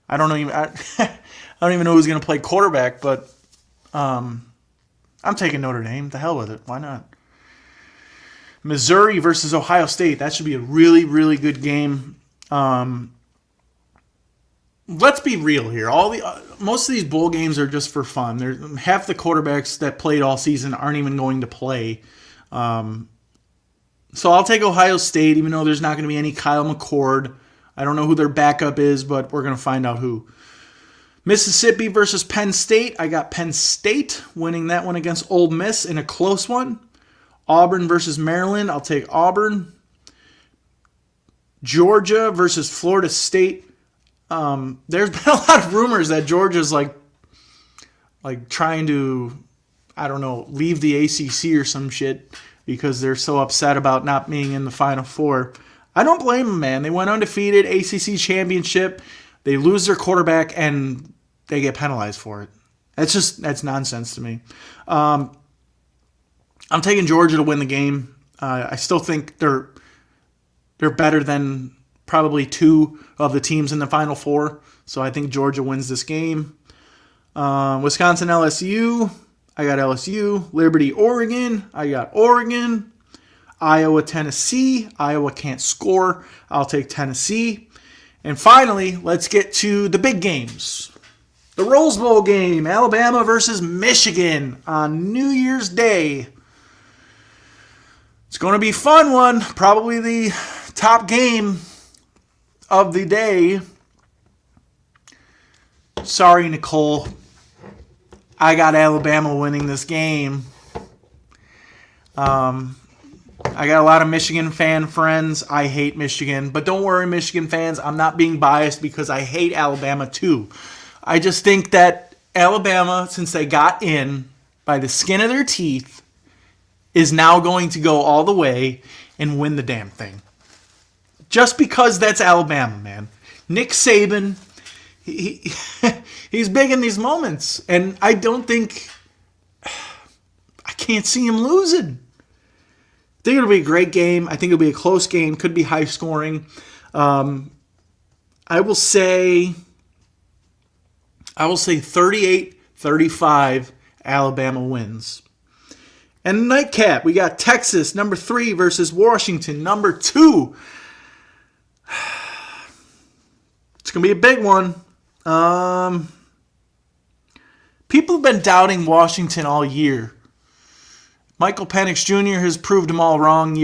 I don't even know who's going to play quarterback, but I'm taking Notre Dame. The hell with it. Why not? Missouri versus Ohio State. That should be a really, really good game. Let's be real here. Most of these bowl games are just for fun. Half the quarterbacks that played all season aren't even going to play. So I'll take Ohio State, even though there's not going to be any Kyle McCord. I don't know who their backup is, but we're going to find out who. Mississippi versus Penn State. I got Penn State winning that one against Ole Miss in a close one. Auburn versus Maryland. I'll take Auburn. Georgia versus Florida State. There's been a lot of rumors that Georgia's like trying to, I don't know, leave the ACC or some shit because they're so upset about not being in the Final Four. I don't blame them, man. They went undefeated, ACC championship. They lose their quarterback and they get penalized for it. That's nonsense to me. I'm taking Georgia to win the game. I still think they're better than probably two of the teams in the Final Four. So I think Georgia wins this game. Wisconsin, LSU. I got LSU. Liberty, Oregon. I got Oregon. Iowa, Tennessee. Iowa can't score. I'll take Tennessee. And finally, let's get to the big games. The Rose Bowl game. Alabama versus Michigan on New Year's Day. It's going to be a fun one. Probably the top game of the day. Sorry, Nicole. I got Alabama winning this game. I got a lot of Michigan fan friends. I hate Michigan. But don't worry, Michigan fans. I'm not being biased because I hate Alabama too. I just think that Alabama, since they got in by the skin of their teeth, is now going to go all the way and win the damn thing. Just because that's Alabama, man. Nick Saban, he's big in these moments. And I can't see him losing. I think it'll be a great game. I think it'll be a close game. Could be high scoring. I will say 38-35 Alabama wins. And nightcap, we got Texas, number 3, versus Washington, number 2. It's going to be a big one. People have been doubting Washington all year. Michael Penix Jr. has proved them all wrong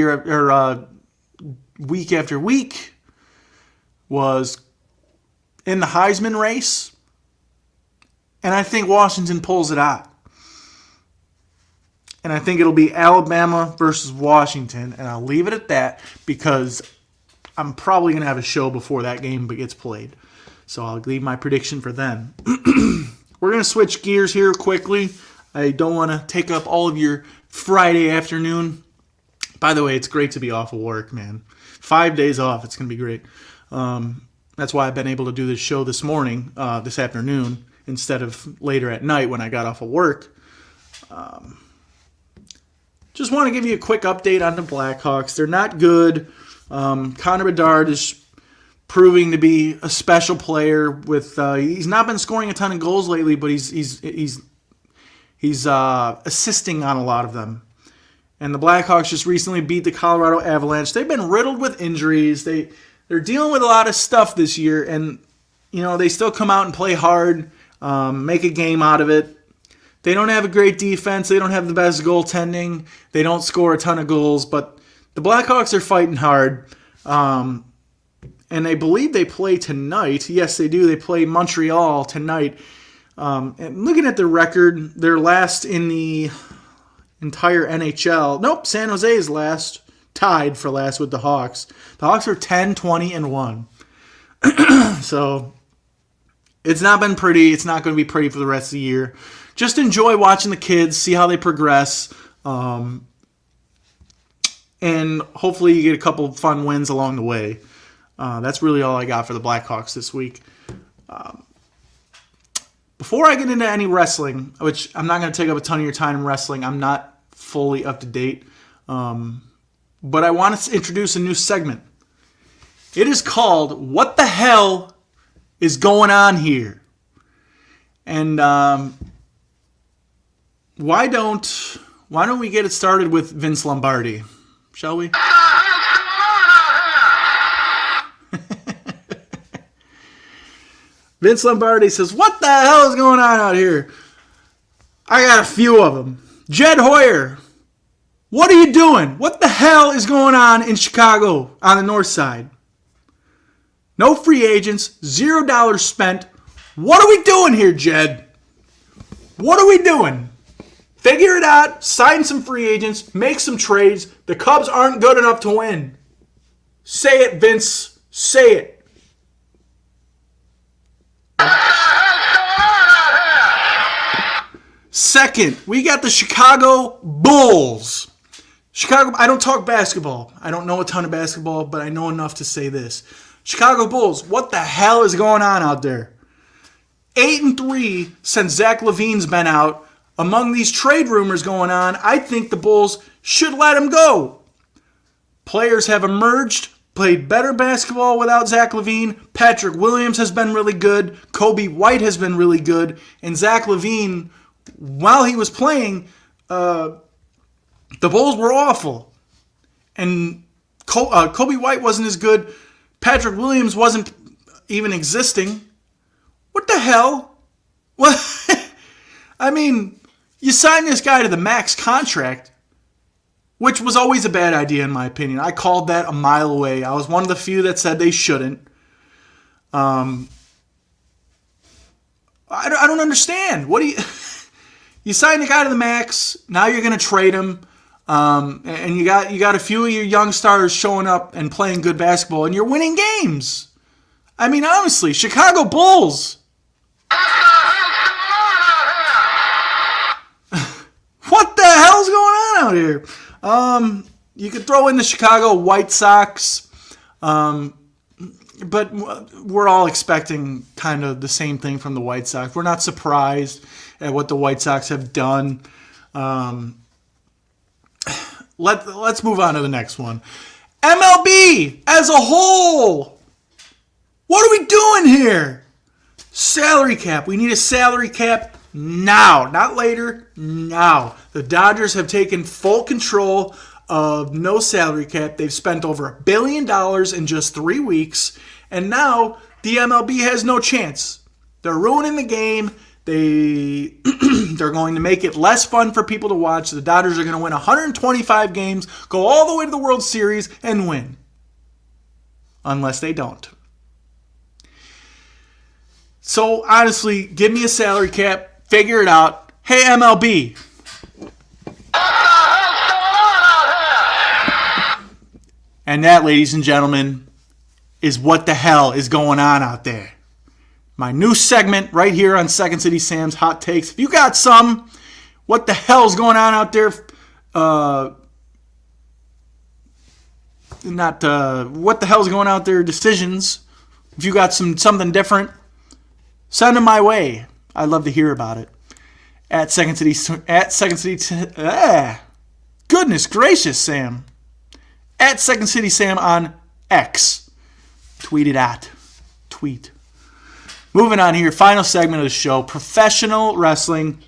week after week. Was in the Heisman race. And I think Washington pulls it out. And I think it'll be Alabama versus Washington. And I'll leave it at that because I'm probably going to have a show before that game gets played. So I'll leave my prediction for them. We're going to switch gears here quickly. I don't want to take up all of your Friday afternoon. By the way, it's great to be off of work, man. 5 days off. It's going to be great. That's why I've been able to do this show this morning, this afternoon, instead of later at night when I got off of work. Just want to give you a quick update on the Blackhawks. They're not good. Connor Bedard is proving to be a special player. With he's not been scoring a ton of goals lately, but he's assisting on a lot of them. And the Blackhawks just recently beat the Colorado Avalanche. They've been riddled with injuries. They're dealing with a lot of stuff this year, and they still come out and play hard, make a game out of it. They don't have a great defense. They don't have the best goaltending. They don't score a ton of goals, but the Blackhawks are fighting hard. And I believe they play tonight. Yes, they do. They play Montreal tonight. And looking at their record, they're last in the entire NHL. Nope, San Jose is last, tied for last with the Hawks. The Hawks are 10-20-1. So it's not been pretty. It's not going to be pretty for the rest of the year. Just enjoy watching the kids, see how they progress, and hopefully you get a couple fun wins along the way. That's really all I got for the Blackhawks this week. Before I get into any wrestling, which I'm not going to take up a ton of your time in wrestling, I'm not fully up to date, but I want to introduce a new segment. It is called "What the Hell is Going On Here?" And why don't we get it started with Vince Lombardi, shall we? Vince Lombardi says, "What the hell is going on out here?" I got a few of them. Jed Hoyer, what are you doing? What the hell is going on in Chicago on the north side? No free agents, $0 spent. What are we doing here, Jed? What are we doing? Figure it out, sign some free agents, make some trades. The Cubs aren't good enough to win. Say it, Vince. Say it. Second, we got the Chicago Bulls. I don't talk basketball. I don't know a ton of basketball, but I know enough to say this. Chicago Bulls, what the hell is going on out there? 8-3 since Zach LaVine's been out. Among these trade rumors going on, I think the Bulls should let him go. Players have emerged, played better basketball without Zach LaVine. Patrick Williams has been really good. Kobe White has been really good. And Zach LaVine, while he was playing, the Bulls were awful. And Kobe White wasn't as good. Patrick Williams wasn't even existing. What the hell? What? I mean, you signed this guy to the max contract, which was always a bad idea in my opinion. I called that a mile away. I was one of the few that said they shouldn't. I don't understand. What do you... You signed the guy to the max. Now you're going to trade him, and you got a few of your young stars showing up and playing good basketball, and you're winning games. I mean, honestly, Chicago Bulls. What the hell's going on out here? You could throw in the Chicago White Sox, but we're all expecting kind of the same thing from the White Sox. We're not surprised at what the White Sox have done. Let's move on to the next one. MLB as a whole. What are we doing here? Salary cap. We need a salary cap now, not later, now. The Dodgers have taken full control of no salary cap. They've spent over $1 billion in just 3 weeks, and now the MLB has no chance. They're ruining the game. They're going to make it less fun for people to watch. The Dodgers are going to win 125 games, go all the way to the World Series, and win. Unless they don't. So, honestly, give me a salary cap. Figure it out. Hey, MLB. And that, ladies and gentlemen, is what the hell is going on out there. my new segment right here on Second City Sam's Hot Takes. If you got some, what the hell's going on out there? What the hell's going on out there? Decisions. If you got something different, send them my way. I'd love to hear about it. At Second City. Goodness gracious, Sam. At Second City Sam on X. Tweet. Moving on here, final segment of the show. Professional wrestling.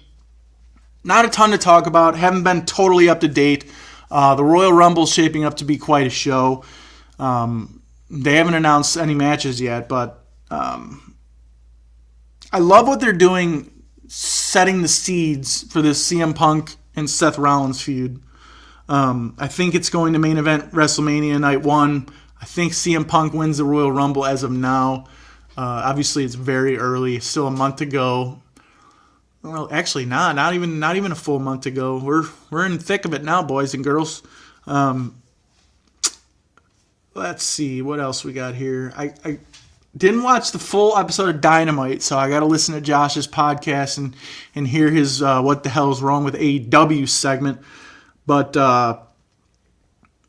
Not a ton to talk about. Haven't been totally up to date. The Royal Rumble's shaping up to be quite a show. They haven't announced any matches yet, but I love what they're doing, setting the seeds for this CM Punk and Seth Rollins feud. I think it's going to main event WrestleMania Night 1. I think CM Punk wins the Royal Rumble as of now. Obviously, it's very early. Still a month to go. Well, actually, not even a full month to go. We're in the thick of it now, boys and girls. Let's see what else we got here. I didn't watch the full episode of Dynamite, so I got to listen to Josh's podcast and hear his "What the hell is wrong with AEW" segment. But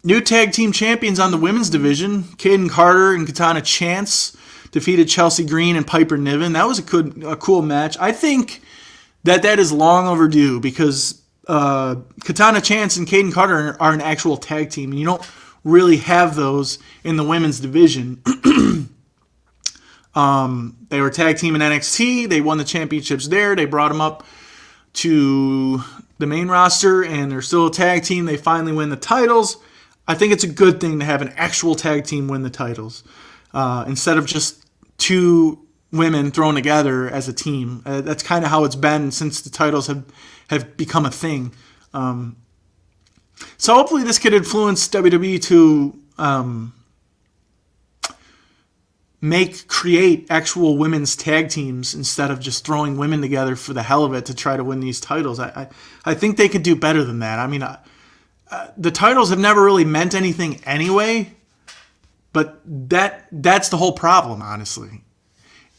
new tag team champions on the women's division, Kaden Carter and Katana Chance defeated Chelsea Green and Piper Niven. That was a cool match. I think that is long overdue because Katana Chance and Kaden Carter are an actual tag team, and you don't really have those in the women's division. They were tag team in NXT. They won the championships there. They brought them up to the main roster, and they're still a tag team. They finally win the titles. I think it's a good thing to have an actual tag team win the titles instead of just two women thrown together as a team. That's kind of how it's been since the titles have become a thing. So hopefully this could influence WWE to create actual women's tag teams instead of just throwing women together for the hell of it to try to win these titles. I think they could do better than that. I mean, the titles have never really meant anything anyway, but that's the whole problem, honestly.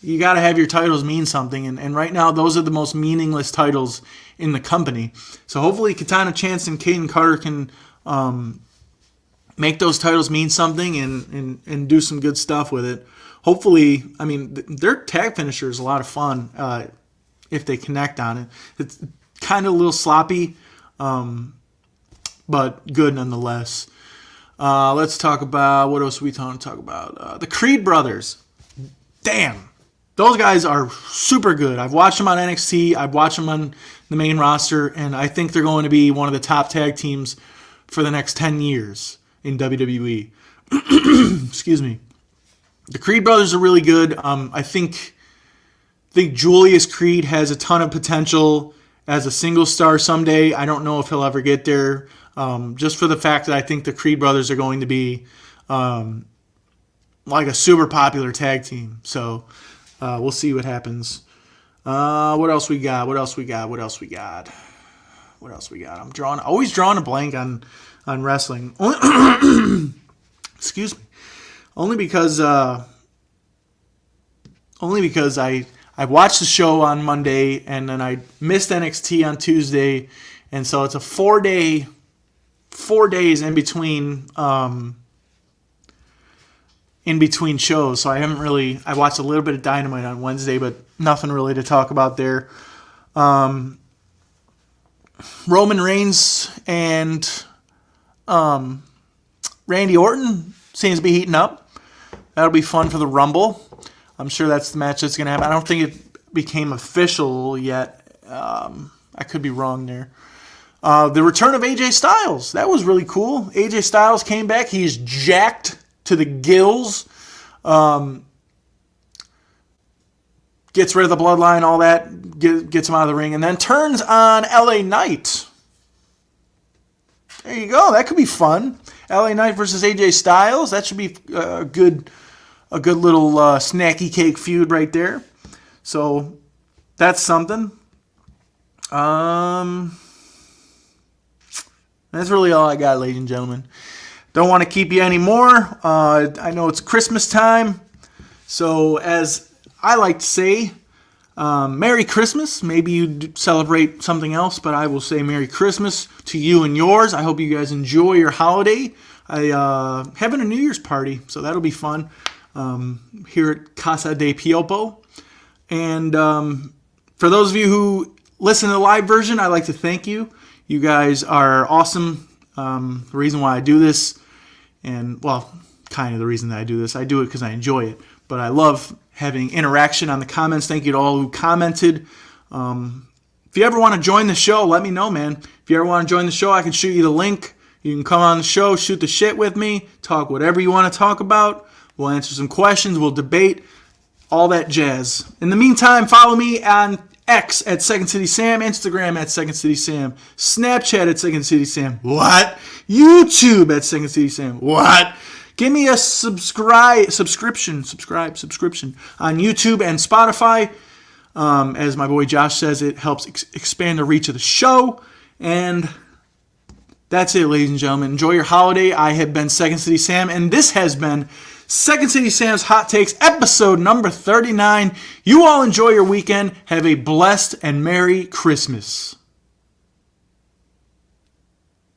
You got to have your titles mean something, and right now those are the most meaningless titles in the company. So hopefully Katana Chance and Kaden Carter can make those titles mean something and do some good stuff with it. Hopefully, I mean, their tag finisher is a lot of fun if they connect on it. It's kind of a little sloppy, but good nonetheless. Let's talk about, what else are we talking about? The Creed brothers. Damn. Those guys are super good. I've watched them on NXT. I've watched them on the main roster, and I think they're going to be one of the top tag teams for the next 10 years in WWE. Excuse me. The Creed brothers are really good. I think Julius Creed has a ton of potential as a single star someday. I don't know if he'll ever get there, just for the fact that I think the Creed brothers are going to be like a super popular tag team. So we'll see what happens. What else we got? I'm always drawing a blank on wrestling. Excuse me. Only because I watched the show on Monday and then I missed NXT on Tuesday, and so it's a 4 days in between shows. So I watched a little bit of Dynamite on Wednesday, but nothing really to talk about there. Roman Reigns and Randy Orton seems to be heating up. That'll be fun for the Rumble. I'm sure that's the match that's going to happen. I don't think it became official yet. I could be wrong there. The return of AJ Styles. That was really cool. AJ Styles came back. He's jacked to the gills. Gets rid of the bloodline, all that. Gets him out of the ring. And then turns on LA Knight. There you go. That could be fun. LA Knight versus AJ Styles. That should be a good little snacky cake feud right there. So that's something. That's really all I got, ladies and gentlemen. Don't want to keep you anymore. I know it's Christmas time. So as I like to say Merry Christmas. Maybe you celebrate something else, but I will say Merry Christmas to you and yours. I hope you guys enjoy your holiday. Having a New Year's party, so that'll be fun here at Casa de Piopo. And for those of you who listen to the live version, I'd like to thank you. You guys are awesome. The reason why I do this, and well, kind of the reason that I do this, I do it because I enjoy it. But I love having interaction on the comments. Thank you to all who commented. If you ever want to join the show, let me know, man. If you ever want to join the show, I can shoot you the link. You can come on the show, shoot the shit with me, talk whatever you want to talk about. We'll answer some questions. We'll debate. All that jazz. In the meantime, follow me on X at Second City Sam, Instagram at Second City Sam, Snapchat at Second City Sam. What? YouTube at Second City Sam. What? Give me a subscription on YouTube and Spotify. As my boy Josh says, it helps expand the reach of the show. And that's it, ladies and gentlemen. Enjoy your holiday. I have been Second City Sam, and this has been Second City Sam's Hot Takes, episode number 39. You all enjoy your weekend. Have a blessed and Merry Christmas.